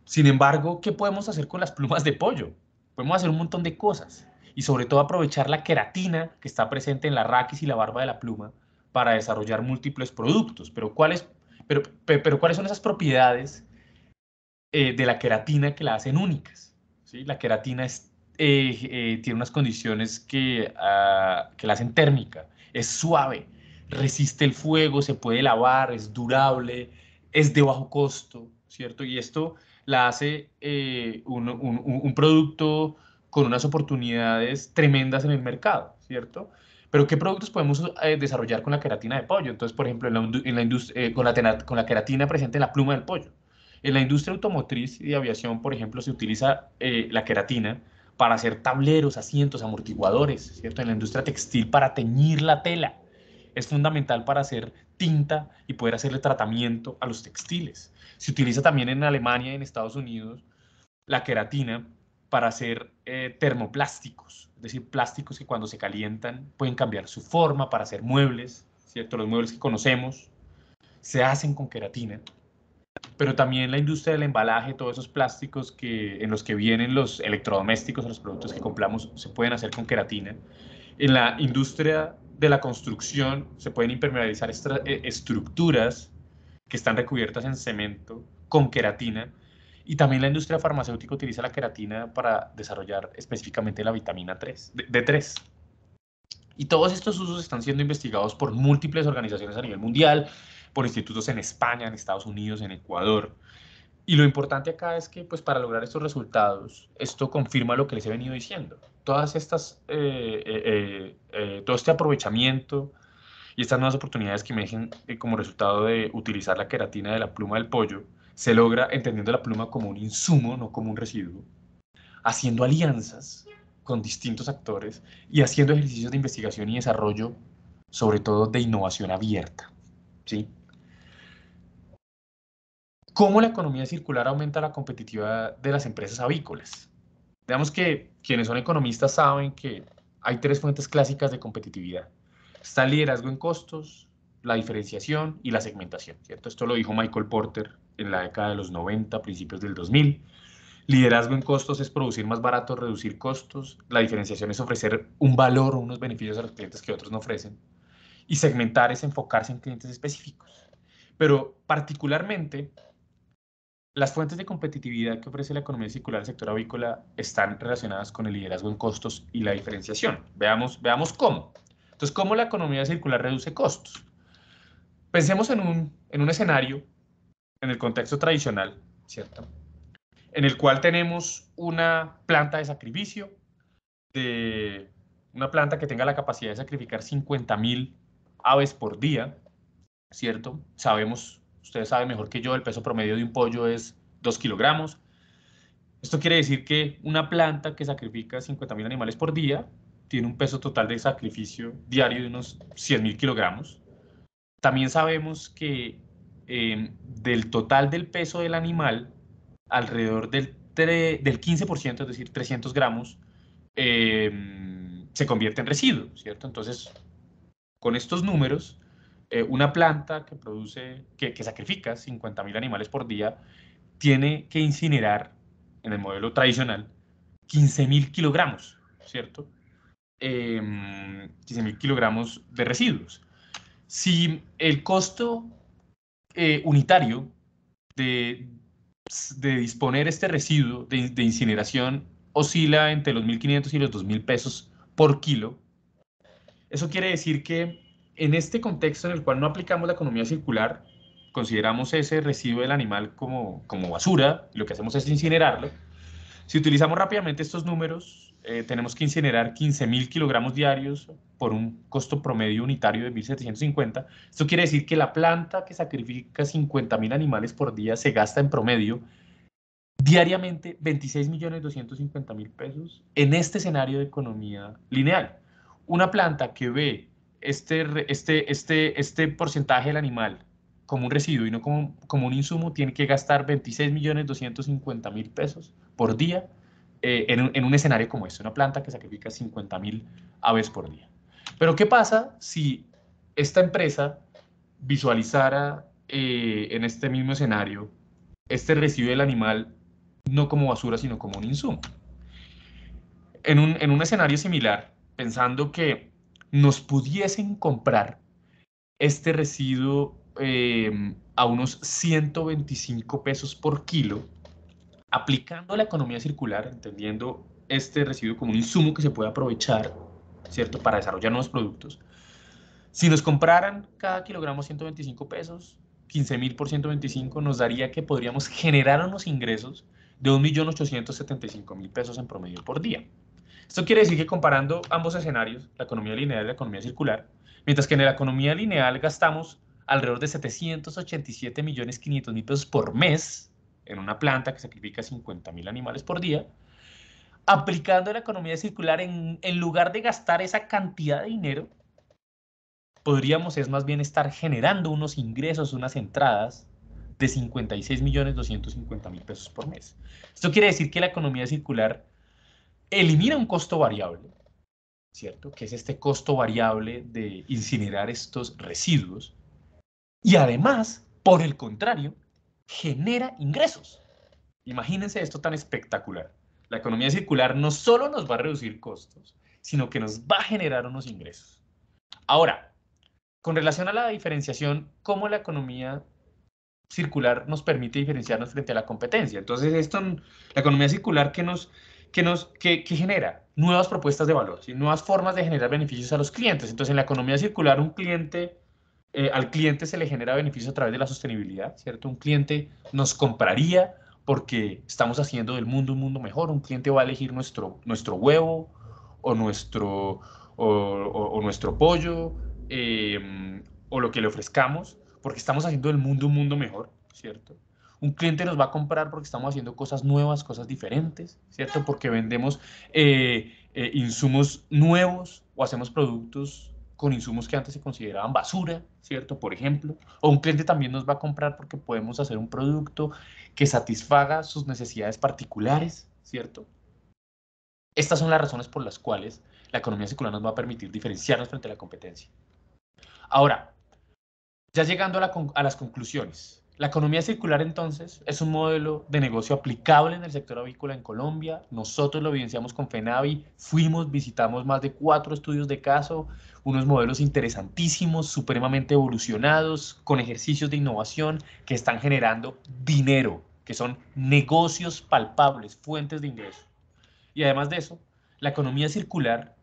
Sin embargo, ¿qué podemos hacer con las plumas de pollo? Podemos hacer un montón de cosas y sobre todo aprovechar la queratina que está presente en la raquis y la barba de la pluma para desarrollar múltiples productos. Pero ¿cuáles son esas propiedades de la queratina que la hacen únicas? ¿Sí? La queratina tiene unas condiciones que la hacen térmica, es suave, resiste el fuego, se puede lavar, es durable, es de bajo costo, ¿cierto? Y esto la hace un producto con unas oportunidades tremendas en el mercado, ¿cierto? Pero ¿qué productos podemos desarrollar con la queratina de pollo? Entonces, por ejemplo, en la industria, con la queratina presente en la pluma del pollo. En la industria automotriz y de aviación, por ejemplo, se utiliza la queratina para hacer tableros, asientos, amortiguadores, ¿cierto? En la industria textil para teñir la tela. Es fundamental para hacer tinta y poder hacerle tratamiento a los textiles. Se utiliza también en Alemania y en Estados Unidos la queratina para hacer termoplásticos, es decir, plásticos que cuando se calientan pueden cambiar su forma para hacer muebles, ¿cierto? Los muebles que conocemos se hacen con queratina, pero también la industria del embalaje, todos esos plásticos en los que vienen los electrodomésticos o los productos que compramos se pueden hacer con queratina. En la industria de la construcción se pueden impermeabilizar estructuras que están recubiertas en cemento con queratina. Y también la industria farmacéutica utiliza la queratina para desarrollar específicamente la vitamina 3, D3. Y todos estos usos están siendo investigados por múltiples organizaciones a nivel mundial, por institutos en España, en Estados Unidos, en Ecuador. Y lo importante acá es que, pues, para lograr estos resultados, esto confirma lo que les he venido diciendo. Todas estas, todo este aprovechamiento y estas nuevas oportunidades que me dejen como resultado de utilizar la queratina de la pluma del pollo, se logra entendiendo la pluma como un insumo, no como un residuo, haciendo alianzas con distintos actores y haciendo ejercicios de investigación y desarrollo, sobre todo de innovación abierta, ¿sí? ¿Cómo la economía circular aumenta la competitividad de las empresas avícolas? Digamos que quienes son economistas saben que hay tres fuentes clásicas de competitividad. Está el liderazgo en costos, la diferenciación y la segmentación, ¿cierto? Esto lo dijo Michael Porter en la década de los 90, principios del 2000. Liderazgo en costos es producir más barato, reducir costos. La diferenciación es ofrecer un valor o unos beneficios a los clientes que otros no ofrecen. Y segmentar es enfocarse en clientes específicos. Pero particularmente, las fuentes de competitividad que ofrece la economía circular del sector avícola están relacionadas con el liderazgo en costos y la diferenciación. Veamos cómo. Entonces, ¿cómo la economía circular reduce costos? Pensemos en un escenario, en el contexto tradicional, ¿cierto? en el cual tenemos una planta de sacrificio, una planta que tenga la capacidad de sacrificar 50.000 aves por día, ¿cierto? Sabemos, ustedes saben mejor que yo, el peso promedio de un pollo es 2 kilogramos. Esto quiere decir que una planta que sacrifica 50.000 animales por día tiene un peso total de sacrificio diario de unos 100.000 kilogramos. También sabemos que del total del peso del animal, alrededor del 15%, es decir, 300 gramos, se convierte en residuo, ¿cierto? Entonces, con estos números, una planta que produce, que sacrifica 50.000 animales por día, tiene que incinerar, en el modelo tradicional, 15.000 kilogramos, ¿cierto? 15.000 kilogramos de residuos. Si el costo unitario de, de disponer este residuo de incineración oscila entre los 1.500 y los 2.000 pesos por kilo, eso quiere decir que en este contexto en el cual no aplicamos la economía circular, consideramos ese residuo del animal como basura, y lo que hacemos es incinerarlo. Si utilizamos rápidamente estos números, tenemos que incinerar 15.000 kilogramos diarios por un costo promedio unitario de 1.750. Esto quiere decir que la planta que sacrifica 50.000 animales por día se gasta en promedio diariamente 26.250.000 pesos en este escenario de economía lineal. Una planta que ve este porcentaje del animal como un residuo y no como un insumo, tiene que gastar 26.250.000 pesos por día en un escenario como este, una planta que sacrifica 50.000 aves por día. Pero ¿qué pasa si esta empresa visualizara en este mismo escenario este residuo del animal no como basura, sino como un insumo? En un escenario similar, pensando que nos pudiesen comprar este residuo a unos 125 pesos por kilo, aplicando la economía circular, entendiendo este residuo como un insumo que se puede aprovechar, ¿cierto?, para desarrollar nuevos productos. Si nos compraran cada kilogramo 125 pesos, 15.000 por 125 nos daría que podríamos generar unos ingresos de 1.875.000 pesos en promedio por día. Esto quiere decir que comparando ambos escenarios, la economía lineal y la economía circular, mientras que en la economía lineal gastamos alrededor de 787.500.000 pesos por mes en una planta que sacrifica 50.000 animales por día, aplicando la economía circular, en lugar de gastar esa cantidad de dinero, podríamos es más bien estar generando unos ingresos, unas entradas de 56.250.000 pesos por mes. Esto quiere decir que la economía circular elimina un costo variable, ¿cierto? Que es este costo variable de incinerar estos residuos. Y además, por el contrario, genera ingresos. Imagínense esto tan espectacular. La economía circular no solo nos va a reducir costos, sino que nos va a generar unos ingresos. Ahora, con relación a la diferenciación, ¿cómo la economía circular nos permite diferenciarnos frente a la competencia? Entonces, la economía circular que genera nuevas propuestas de valor, ¿sí? Nuevas formas de generar beneficios a los clientes. Entonces, en la economía circular, al cliente se le genera beneficio a través de la sostenibilidad, ¿cierto? Un cliente nos compraría porque estamos haciendo del mundo un mundo mejor. Un cliente va a elegir nuestro huevo o nuestro pollo, o lo que le ofrezcamos, porque estamos haciendo del mundo un mundo mejor, ¿cierto? Un cliente nos va a comprar porque estamos haciendo cosas nuevas, cosas diferentes, ¿cierto? Porque vendemos insumos nuevos o hacemos productos con insumos que antes se consideraban basura, ¿cierto? Por ejemplo. O un cliente también nos va a comprar porque podemos hacer un producto que satisfaga sus necesidades particulares, ¿cierto? Estas son las razones por las cuales la economía circular nos va a permitir diferenciarnos frente a la competencia. Ahora, ya llegando a las conclusiones. La economía circular, entonces, es un modelo de negocio aplicable en el sector avícola en Colombia. Nosotros lo evidenciamos con FENAVI, visitamos más de 4 estudios de caso, unos modelos interesantísimos, supremamente evolucionados, con ejercicios de innovación que están generando dinero, que son negocios palpables, fuentes de ingreso. Y además de eso, la economía circular,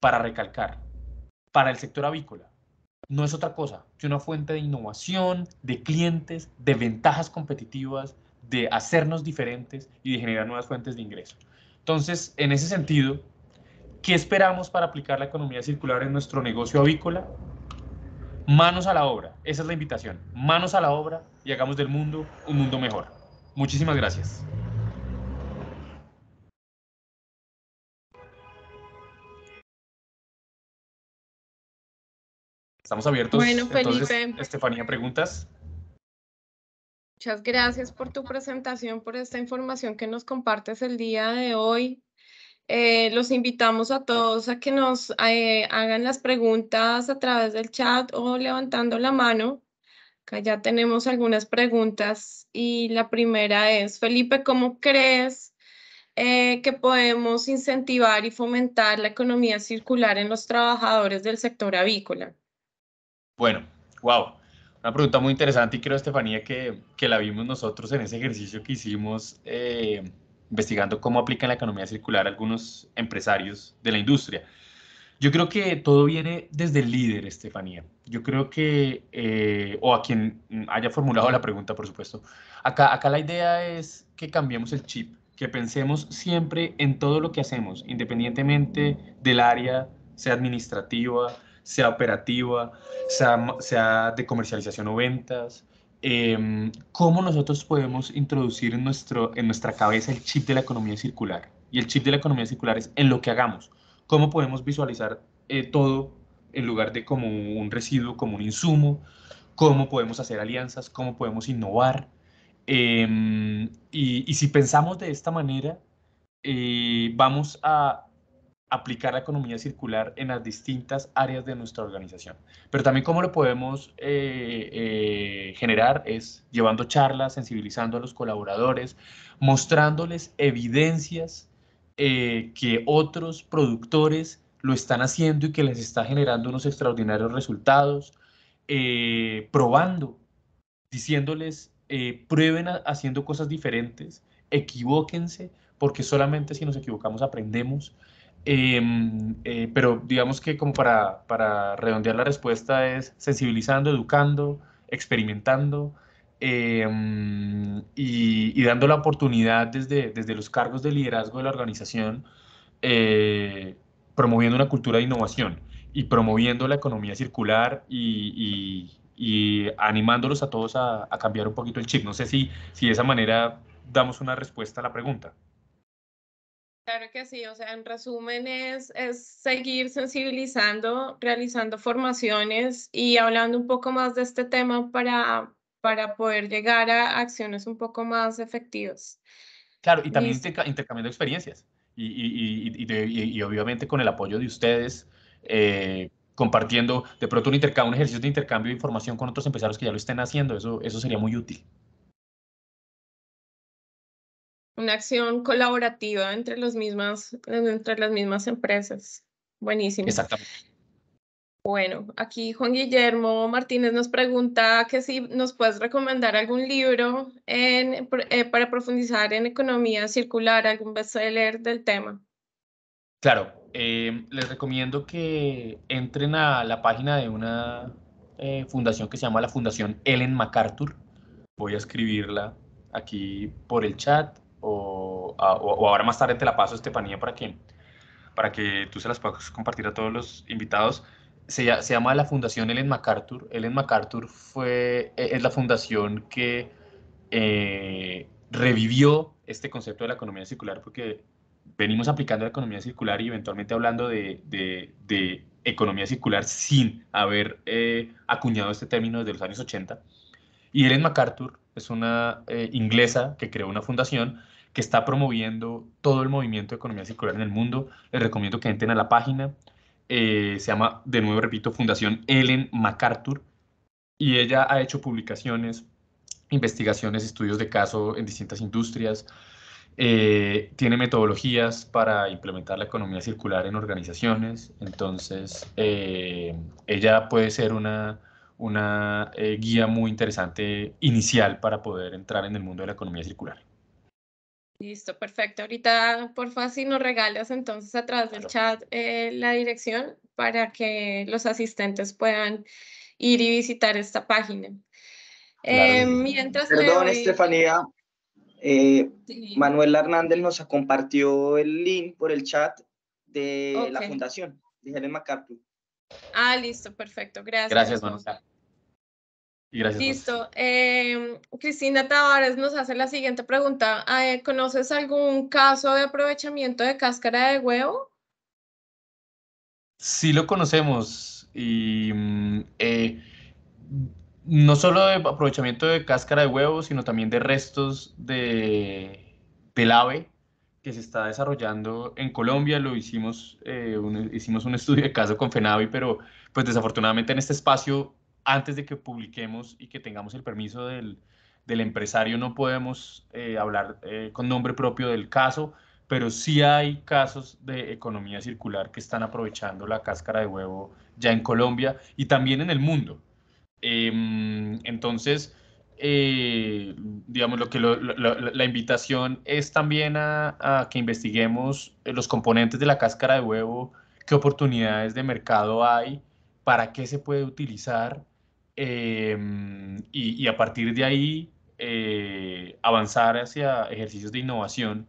para recalcar, para el sector avícola, no es otra cosa que una fuente de innovación, de clientes, de ventajas competitivas, de hacernos diferentes y de generar nuevas fuentes de ingreso. Entonces, en ese sentido, ¿qué esperamos para aplicar la economía circular en nuestro negocio avícola? Manos a la obra, esa es la invitación. Manos a la obra y hagamos del mundo un mundo mejor. Muchísimas gracias. Estamos Bueno, abiertos, entonces, Felipe, Estefanía, preguntas. muchas gracias por tu presentación, por esta información que nos compartes el día de hoy. Los invitamos a todos a que nos hagan las preguntas a través del chat o levantando la mano. Acá ya tenemos algunas preguntas y la primera es, Felipe, ¿cómo crees que podemos incentivar y fomentar la economía circular en los trabajadores del sector avícola? Bueno, wow. Una pregunta muy interesante y creo, Estefanía, que la vimos nosotros en ese ejercicio que hicimos investigando cómo aplican la economía circular algunos empresarios de la industria. Yo creo que todo viene desde el líder, Estefanía. Yo creo que, o a quien haya formulado la pregunta, por supuesto, acá la idea es que cambiemos el chip, que pensemos siempre en todo lo que hacemos, independientemente del área, sea administrativa, sea operativa, sea de comercialización o ventas. ¿Cómo nosotros podemos introducir en nuestra cabeza el chip de la economía circular? Y el chip de la economía circular es en lo que hagamos. ¿Cómo podemos visualizar todo en lugar de como un residuo, como un insumo? ¿Cómo podemos hacer alianzas? ¿Cómo podemos innovar? Y si pensamos de esta manera, vamos a aplicar la economía circular en las distintas áreas de nuestra organización. Pero también cómo lo podemos generar es llevando charlas, sensibilizando a los colaboradores, mostrándoles evidencias que otros productores lo están haciendo y que les está generando unos extraordinarios resultados, probando, diciéndoles, prueben haciendo cosas diferentes, equivóquense, porque solamente si nos equivocamos aprendemos. Pero digamos que como para redondear la respuesta es sensibilizando, educando, experimentando y dando la oportunidad desde los cargos de liderazgo de la organización, promoviendo una cultura de innovación y promoviendo la economía circular y animándolos a todos a cambiar un poquito el chip. No sé si de esa manera damos una respuesta a la pregunta. Claro que sí, o sea, en resumen es seguir sensibilizando, realizando formaciones y hablando un poco más de este tema para poder llegar a acciones un poco más efectivas. Claro, y también Listo. intercambiando experiencias y obviamente con el apoyo de ustedes, compartiendo de pronto un ejercicio de intercambio de información con otros empresarios que ya lo estén haciendo, eso sería muy útil. Una acción colaborativa entre las mismas empresas. Buenísimo. Exactamente. Bueno, aquí Juan Guillermo Martínez nos pregunta que si nos puedes recomendar algún libro para profundizar en economía circular, algún bestseller del tema. Claro, les recomiendo que entren a la página de una fundación que se llama la Fundación Ellen MacArthur. Voy a escribirla aquí por el chat o ahora más tarde te la paso, Estefanía, para que tú se las puedas compartir a todos los invitados. Se llama la Fundación Ellen MacArthur. Ellen MacArthur es la fundación que revivió este concepto de la economía circular porque venimos aplicando la economía circular y eventualmente hablando de economía circular sin haber acuñado este término desde los años 80. Y Ellen MacArthur es una inglesa que creó una fundación que está promoviendo todo el movimiento de economía circular en el mundo. Les recomiendo que entren a la página. Se llama, de nuevo repito, Fundación Ellen MacArthur. Y ella ha hecho publicaciones, investigaciones, estudios de caso en distintas industrias. Tiene metodologías para implementar la economía circular en organizaciones. Entonces, ella puede ser una guía muy interesante inicial para poder entrar en el mundo de la economía circular. Listo, perfecto. Ahorita, porfa, si nos regalas entonces a través del Claro. chat la dirección para que los asistentes puedan ir y visitar esta página. Claro que sí. Mientras le Perdón, doy, Estefanía, Sí, Manuel Hernández nos compartió el link por el chat de ok. la fundación de Helen MacArthur. Ah, listo, perfecto. Gracias, Gracias, Juan. Manuela. Y gracias, José. Listo. Cristina Tavares nos hace la siguiente pregunta. ¿Conoces algún caso de aprovechamiento de cáscara de huevo? Sí lo conocemos y no solo de aprovechamiento de cáscara de huevo, sino también de restos del ave que se está desarrollando en Colombia. Lo hicimos, hicimos un estudio de caso con FENAVI, pero pues desafortunadamente en este espacio, antes de que publiquemos y que tengamos el permiso del empresario, no podemos hablar con nombre propio del caso, pero sí hay casos de economía circular que están aprovechando la cáscara de huevo ya en Colombia y también en el mundo. Entonces, digamos, la invitación es también a que investiguemos los componentes de la cáscara de huevo, qué oportunidades de mercado hay, para qué se puede utilizar, y a partir de ahí avanzar hacia ejercicios de innovación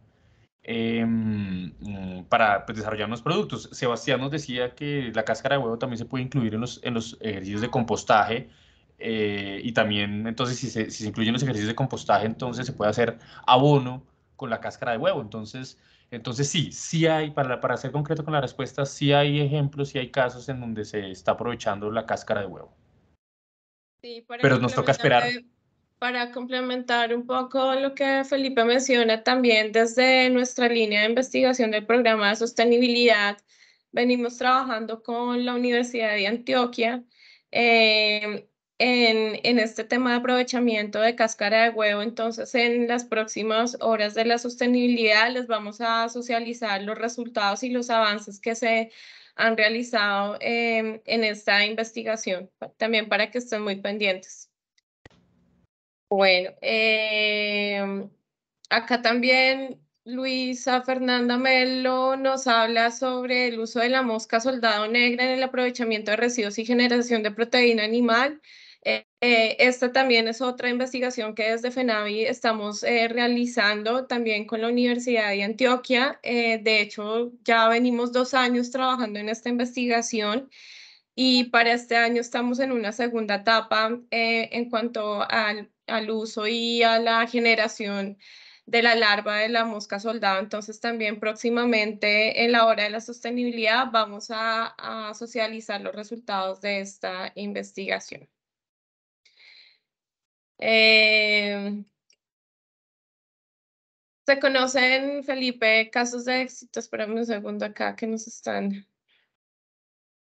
para pues, desarrollar unos productos. Sebastián nos decía que la cáscara de huevo también se puede incluir en los ejercicios de compostaje, y también entonces si se incluyen los ejercicios de compostaje, entonces se puede hacer abono con la cáscara de huevo. Entonces sí, sí hay, para ser concreto con la respuesta, sí hay ejemplos, sí hay casos en donde se está aprovechando la cáscara de huevo. Sí, Pero nos toca esperar. para complementar un poco lo que Felipe menciona, también desde nuestra línea de investigación del programa de sostenibilidad, venimos trabajando con la Universidad de Antioquia eh, en este tema de aprovechamiento de cáscara de huevo. Entonces, en las próximas horas de la sostenibilidad les vamos a socializar los resultados y los avances que se han realizado en esta investigación, también para que estén muy pendientes. Bueno, acá también Luisa Fernanda Melo nos habla sobre el uso de la mosca soldado negra en el aprovechamiento de residuos y generación de proteína animal. Esta también es otra investigación que desde FENAVI estamos realizando también con la Universidad de Antioquia. De hecho, ya venimos 2 años trabajando en esta investigación y para este año estamos en una segunda etapa en cuanto al uso y a la generación de la larva de la mosca soldado. Entonces también próximamente en la hora de la sostenibilidad vamos a socializar los resultados de esta investigación. ¿Se conocen, Felipe, casos de éxito? Espérame un segundo acá que nos están...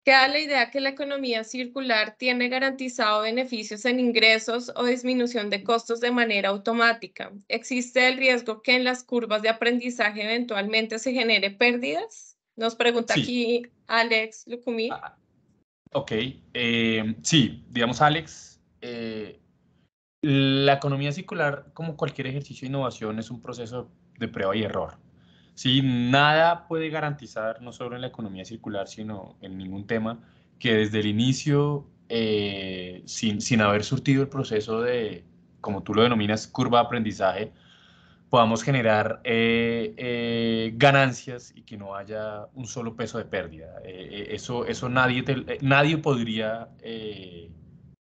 Queda la idea que la economía circular tiene garantizado beneficios en ingresos o disminución de costos de manera automática. ¿Existe el riesgo que en las curvas de aprendizaje eventualmente se genere pérdidas? Nos pregunta Sí. aquí Alex Lucumí. Ok, sí, digamos, Alex, la economía circular, como cualquier ejercicio de innovación, es un proceso de prueba y error. Sí, nada puede garantizar, no solo en la economía circular, sino en ningún tema, que desde el inicio, sin haber surtido el proceso de, como tú lo denominas, curva de aprendizaje, podamos generar ganancias y que no haya un solo peso de pérdida. Eso nadie podría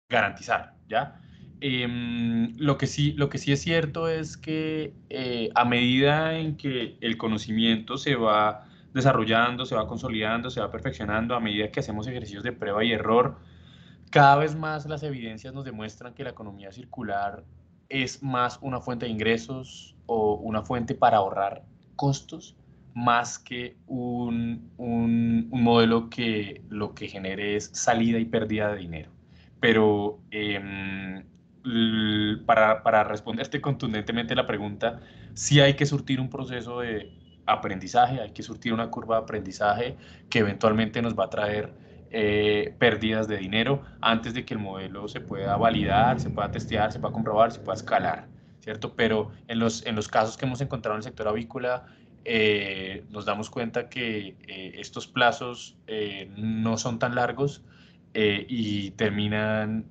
garantizar, ¿ya? Lo que sí es cierto es que a medida en que el conocimiento se va desarrollando, se va consolidando, se va perfeccionando, a medida que hacemos ejercicios de prueba y error, cada vez más las evidencias nos demuestran que la economía circular es más una fuente de ingresos o una fuente para ahorrar costos, más que un modelo que lo que genere es salida y pérdida de dinero. Pero para responderte contundentemente la pregunta, sí hay que surtir un proceso de aprendizaje, hay que surtir una curva de aprendizaje que eventualmente nos va a traer pérdidas de dinero antes de que el modelo se pueda validar, se pueda testear, se pueda comprobar, se pueda escalar, ¿cierto? Pero en los casos que hemos encontrado en el sector avícola, nos damos cuenta que estos plazos no son tan largos, y termina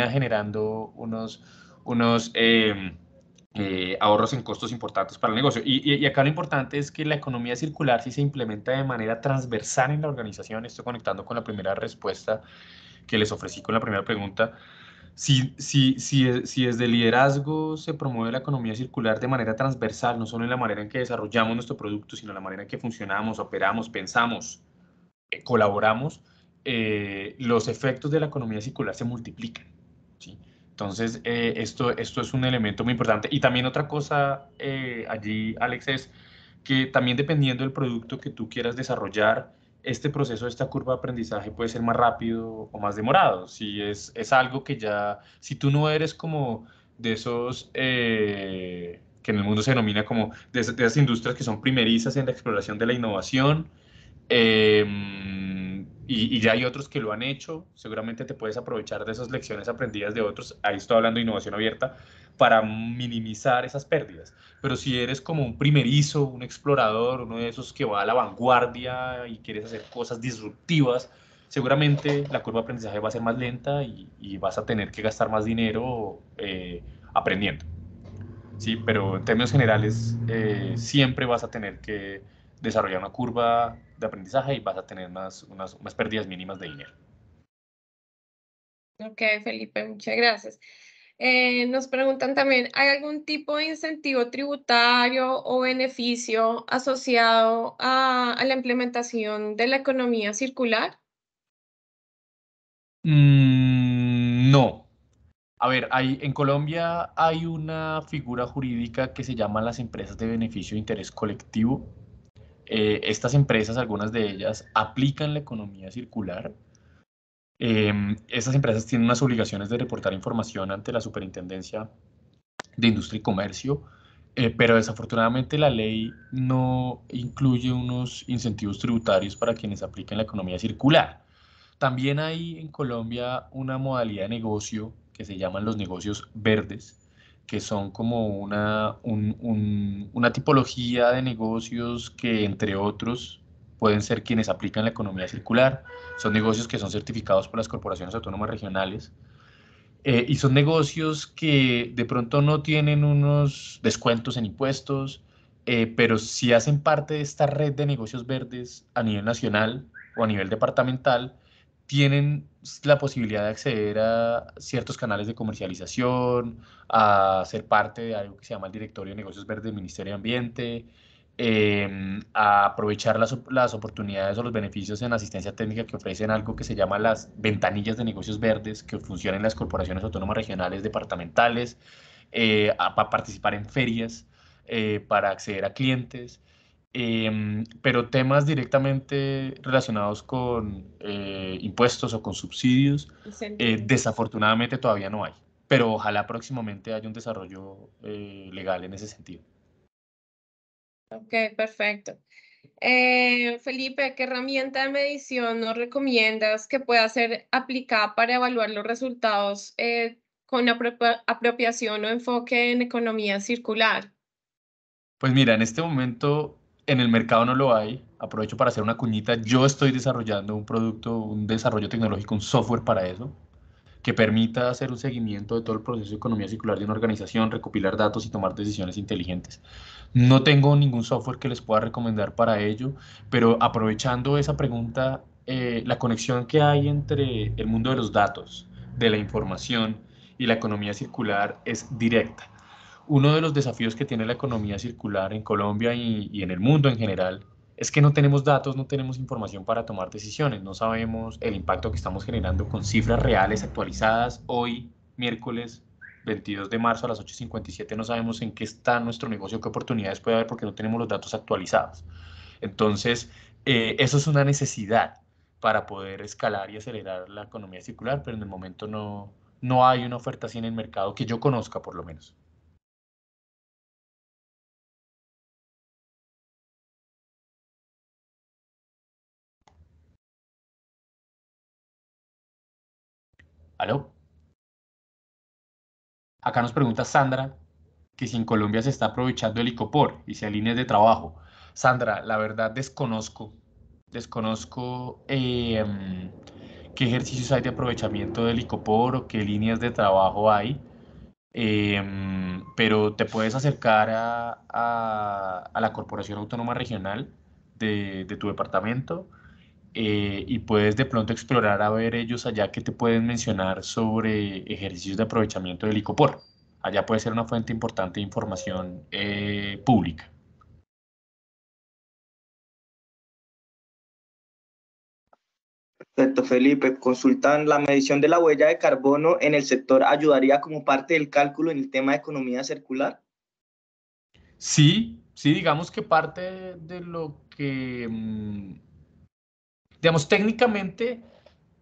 generando unos ahorros en costos importantes para el negocio. Y acá lo importante es que la economía circular, si se implementa de manera transversal en la organización, estoy conectando con la primera respuesta que les ofrecí con la primera pregunta, si desde el liderazgo se promueve la economía circular de manera transversal, no solo en la manera en que desarrollamos nuestro producto, sino en la manera en que funcionamos, operamos, pensamos, colaboramos, los efectos de la economía circular se multiplican, ¿sí? Entonces, esto es un elemento muy importante. Y también otra cosa allí, Alex, es que también dependiendo del producto que tú quieras desarrollar, este proceso, esta curva de aprendizaje puede ser más rápido o más demorado. Si es algo que ya, si tú no eres como de esos que en el mundo se denomina como de esas industrias que son primerizas en la exploración de la innovación, y ya hay otros que lo han hecho, seguramente te puedes aprovechar de esas lecciones aprendidas de otros, ahí estoy hablando de innovación abierta, para minimizar esas pérdidas. Pero si eres como un primerizo, un explorador, uno de esos que va a la vanguardia y quieres hacer cosas disruptivas, seguramente la curva de aprendizaje va a ser más lenta y vas a tener que gastar más dinero aprendiendo. Sí, pero en términos generales siempre vas a tener que desarrollar una curva de aprendizaje y vas a tener unas pérdidas mínimas de dinero. Ok, Felipe, muchas gracias. Nos preguntan también, ¿hay algún tipo de incentivo tributario o beneficio asociado a la implementación de la economía circular? No. A ver, en Colombia hay una figura jurídica que se llama las empresas de beneficio de interés colectivo. Estas empresas, algunas de ellas, aplican la economía circular. Estas empresas tienen unas obligaciones de reportar información ante la Superintendencia de Industria y Comercio, pero desafortunadamente la ley no incluye unos incentivos tributarios para quienes apliquen la economía circular. También hay en Colombia una modalidad de negocio que se llaman los negocios verdes, que son como una tipología de negocios que, entre otros, pueden ser quienes aplican la economía circular. Son negocios que son certificados por las corporaciones autónomas regionales y son negocios que de pronto no tienen unos descuentos en impuestos, pero sí hacen parte de esta red de negocios verdes a nivel nacional o a nivel departamental, tienen la posibilidad de acceder a ciertos canales de comercialización, a ser parte de algo que se llama el Directorio de Negocios Verdes del Ministerio de Ambiente, a aprovechar las oportunidades o los beneficios en asistencia técnica que ofrecen algo que se llama las ventanillas de negocios verdes que funcionan en las corporaciones autónomas regionales departamentales, a participar en ferias para acceder a clientes. Pero temas directamente relacionados con impuestos o con subsidios, Incentivos. desafortunadamente todavía no hay, pero ojalá próximamente haya un desarrollo legal en ese sentido. Ok, perfecto. Felipe, ¿qué herramienta de medición nos recomiendas que pueda ser aplicada para evaluar los resultados con apropiación o enfoque en economía circular? Pues mira, en este momento en el mercado no lo hay. Aprovecho para hacer una cuñita. Yo estoy desarrollando un producto, un desarrollo tecnológico, un software para eso, que permita hacer un seguimiento de todo el proceso de economía circular de una organización, recopilar datos y tomar decisiones inteligentes. No tengo ningún software que les pueda recomendar para ello, pero aprovechando esa pregunta, la conexión que hay entre el mundo de los datos, de la información y la economía circular es directa. Uno de los desafíos que tiene la economía circular en Colombia y en el mundo en general es que no tenemos datos, no tenemos información para tomar decisiones, no sabemos el impacto que estamos generando con cifras reales actualizadas. Hoy, miércoles 22 de marzo a las 8:57, no sabemos en qué está nuestro negocio, qué oportunidades puede haber porque no tenemos los datos actualizados. Entonces, eso es una necesidad para poder escalar y acelerar la economía circular, pero en el momento no hay una oferta así en el mercado que yo conozca, por lo menos. ¿Aló? Acá nos pregunta Sandra que si en Colombia se está aprovechando el ICOPOR y si hay líneas de trabajo. Sandra, la verdad desconozco qué ejercicios hay de aprovechamiento del ICOPOR o qué líneas de trabajo hay. pero te puedes acercar a la Corporación Autónoma Regional de tu departamento, y puedes de pronto explorar a ver ellos allá que te pueden mencionar sobre ejercicios de aprovechamiento del icopor. Allá puede ser una fuente importante de información pública. Perfecto, Felipe. Consultan la medición de la huella de carbono en el sector ayudaría como parte del cálculo en el tema de economía circular. Sí, sí, digamos que parte de lo que, digamos, técnicamente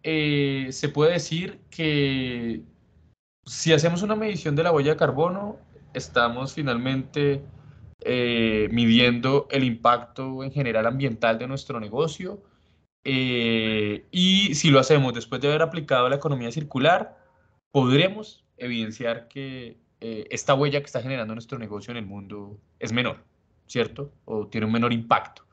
se puede decir que si hacemos una medición de la huella de carbono, estamos finalmente midiendo el impacto en general ambiental de nuestro negocio. Y si lo hacemos después de haber aplicado la economía circular, podremos evidenciar que esta huella que está generando nuestro negocio en el mundo es menor, ¿cierto? O tiene un menor impacto.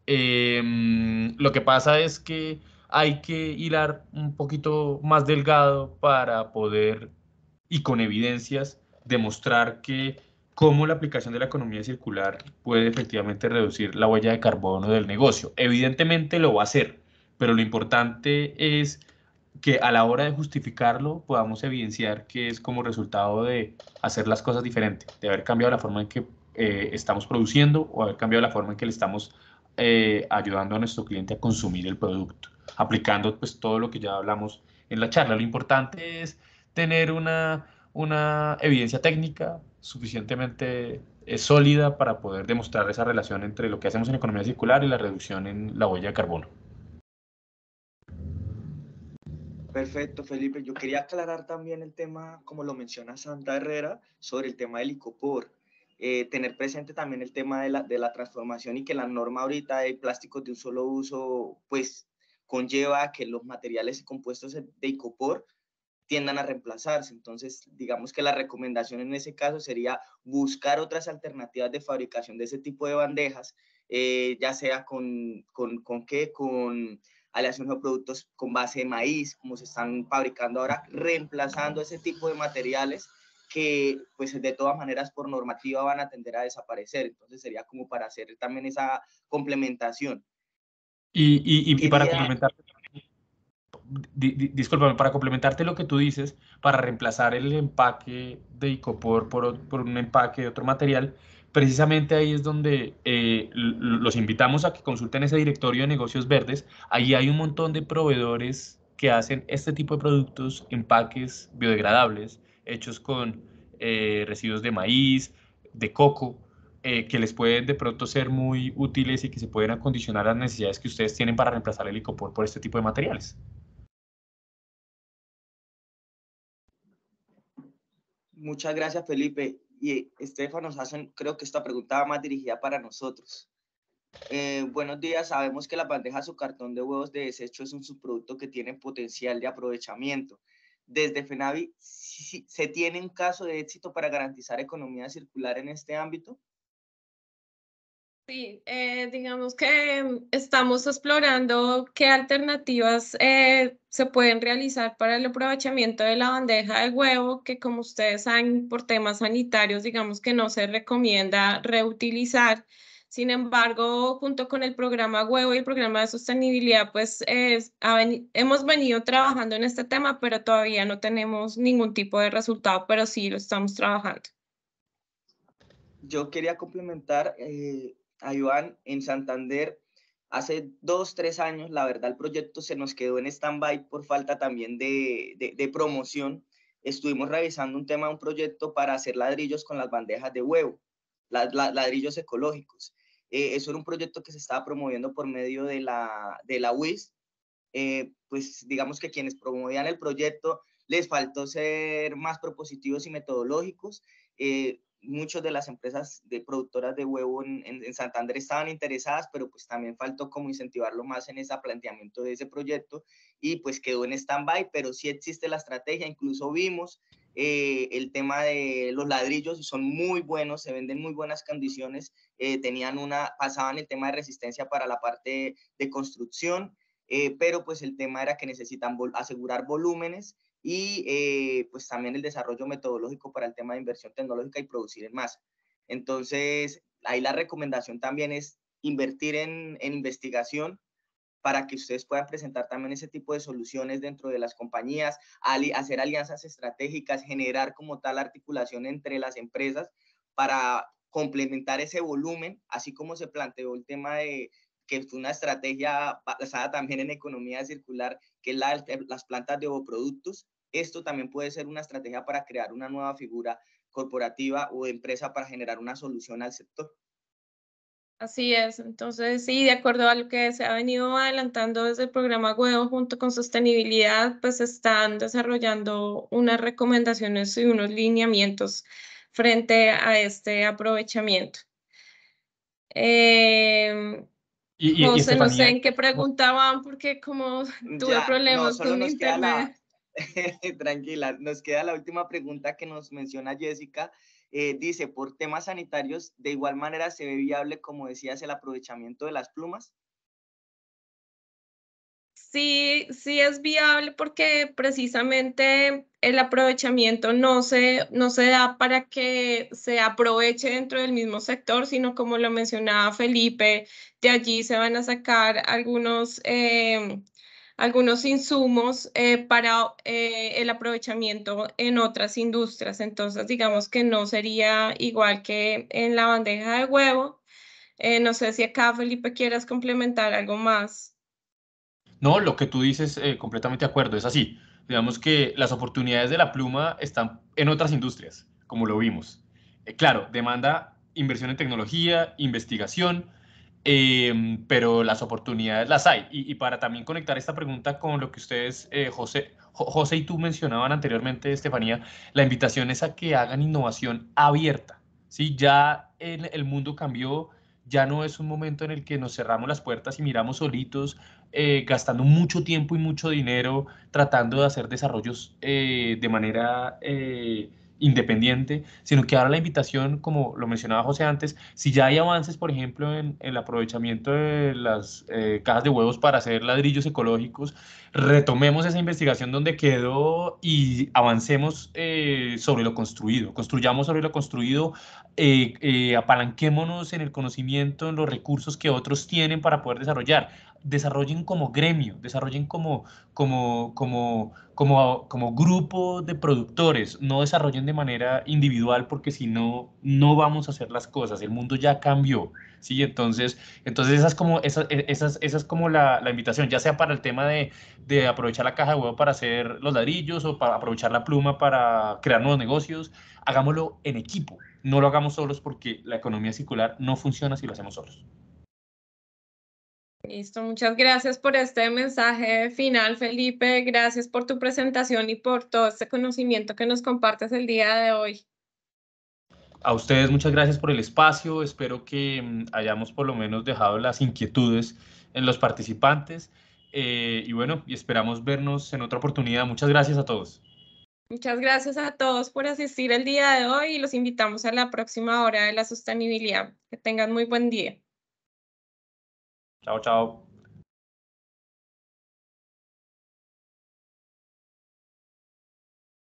Lo que pasa es que hay que hilar un poquito más delgado para poder, y con evidencias, demostrar que cómo la aplicación de la economía circular puede efectivamente reducir la huella de carbono del negocio. Evidentemente lo va a hacer, pero lo importante es que a la hora de justificarlo podamos evidenciar que es como resultado de hacer las cosas diferente, de haber cambiado la forma en que estamos produciendo o haber cambiado la forma en que le estamos ayudando a nuestro cliente a consumir el producto, aplicando pues todo lo que ya hablamos en la charla. Lo importante es tener una evidencia técnica suficientemente sólida para poder demostrar esa relación entre lo que hacemos en economía circular y la reducción en la huella de carbono. Perfecto, Felipe. Yo quería aclarar también el tema, como lo menciona Santa Herrera, sobre el tema del icopor. Tener presente también el tema de la transformación y que la norma ahorita de plásticos de un solo uso, pues conlleva que los materiales y compuestos de icopor tiendan a reemplazarse. Entonces, digamos que la recomendación en ese caso sería buscar otras alternativas de fabricación de ese tipo de bandejas, ya sea con aleación de productos con base de maíz, como se están fabricando ahora, reemplazando ese tipo de materiales que pues de todas maneras por normativa van a tender a desaparecer. Entonces sería como para hacer también esa complementación. Y para Quería, complementar, discúlpame, para complementarte lo que tú dices, para reemplazar el empaque de icopor por un empaque de otro material, precisamente ahí es donde los invitamos a que consulten ese directorio de negocios verdes. Ahí hay un montón de proveedores que hacen este tipo de productos, empaques biodegradables, hechos con residuos de maíz, de coco, que les pueden de pronto ser muy útiles y que se pueden acondicionar a las necesidades que ustedes tienen para reemplazar el icopor por este tipo de materiales. muchas gracias, Felipe. Y Estefano, nos hacen, creo que esta pregunta va más dirigida para nosotros. Buenos días, sabemos que las bandejas o cartón de huevos de desecho es un subproducto que tiene potencial de aprovechamiento. Desde FENAVI, ¿se tiene un caso de éxito para garantizar economía circular en este ámbito? Sí, digamos que estamos explorando qué alternativas se pueden realizar para el aprovechamiento de la bandeja de huevo, que como ustedes saben, por temas sanitarios, digamos que no se recomienda reutilizar. Sin embargo, junto con el programa Huevo y el programa de sostenibilidad, pues hemos venido trabajando en este tema, pero todavía no tenemos ningún tipo de resultado, pero sí lo estamos trabajando. Yo quería complementar a Iván en Santander. Hace 2, 3 años, la verdad, el proyecto se nos quedó en stand-by por falta también de promoción. Estuvimos revisando un tema, un proyecto para hacer ladrillos con las bandejas de huevo, ladrillos ecológicos. Eso era un proyecto que se estaba promoviendo por medio de la UIS. Pues digamos que quienes promovían el proyecto les faltó ser más propositivos y metodológicos. Muchas de las empresas de productoras de huevo en Santander estaban interesadas, pero pues también faltó como incentivarlo más en ese planteamiento de ese proyecto y pues quedó en stand-by, pero sí existe la estrategia. Incluso vimos el tema de los ladrillos, son muy buenos, se venden muy buenas condiciones, pasaban el tema de resistencia para la parte de construcción, pero pues el tema era que necesitan asegurar volúmenes y pues también el desarrollo metodológico para el tema de inversión tecnológica y producir en masa. Entonces, ahí la recomendación también es invertir en investigación para que ustedes puedan presentar también ese tipo de soluciones dentro de las compañías, hacer alianzas estratégicas, generar como tal articulación entre las empresas para complementar ese volumen, así como se planteó el tema de que es una estrategia basada también en economía circular, que es las plantas de ovoproductos. Esto también puede ser una estrategia para crear una nueva figura corporativa o de empresa para generar una solución al sector. Así es, entonces sí, de acuerdo a lo que se ha venido adelantando desde el programa Huevo junto con sostenibilidad, pues están desarrollando unas recomendaciones y unos lineamientos frente a este aprovechamiento. José, no sé Estefanía, en qué preguntaban porque como tuve Ya, no, problemas solo con mi nos queda la, internet. tranquila, nos queda la última pregunta que nos menciona Jessica. Dice, por temas sanitarios, ¿de igual manera se ve viable, como decías, el aprovechamiento de las plumas? Sí, sí es viable porque precisamente el aprovechamiento no se da para que se aproveche dentro del mismo sector, sino como lo mencionaba Felipe, de allí se van a sacar algunos insumos para el aprovechamiento en otras industrias. Entonces, digamos que no sería igual que en la bandeja de huevo. No sé si acá, Felipe, quieras complementar algo más. no, lo que tú dices, completamente de acuerdo, es así. Digamos que las oportunidades de la pluma están en otras industrias, como lo vimos. Claro, demanda inversión en tecnología, investigación, pero las oportunidades las hay. Y para también conectar esta pregunta con lo que ustedes, José y tú mencionaban anteriormente, Estefanía, la invitación es a que hagan innovación abierta. ¿Sí? Ya el mundo cambió, ya no es un momento en el que nos cerramos las puertas y miramos solitos, gastando mucho tiempo y mucho dinero tratando de hacer desarrollos de manera independiente, sino que ahora la invitación, como lo mencionaba José antes, si ya hay avances, por ejemplo, en el aprovechamiento de las cajas de huevos para hacer ladrillos ecológicos, retomemos esa investigación donde quedó y avancemos sobre lo construido, construyamos sobre lo construido, apalanquémonos en el conocimiento, en los recursos que otros tienen para poder desarrollen como gremio, desarrollen como grupo de productores, no desarrollen de manera individual porque si no, no vamos a hacer las cosas, el mundo ya cambió, ¿sí? Entonces esa es como la invitación, ya sea para el tema de aprovechar la caja de huevo para hacer los ladrillos o para aprovechar la pluma para crear nuevos negocios, hagámoslo en equipo, no lo hagamos solos porque la economía circular no funciona si lo hacemos solos. Listo, muchas gracias por este mensaje final, Felipe. Gracias por tu presentación y por todo este conocimiento que nos compartes el día de hoy. A ustedes muchas gracias por el espacio. Espero que hayamos por lo menos dejado las inquietudes en los participantes. Y bueno, y esperamos vernos en otra oportunidad. Muchas gracias a todos. Muchas gracias a todos por asistir el día de hoy y los invitamos a la próxima hora de la sostenibilidad. Que tengan muy buen día. Chao, chao.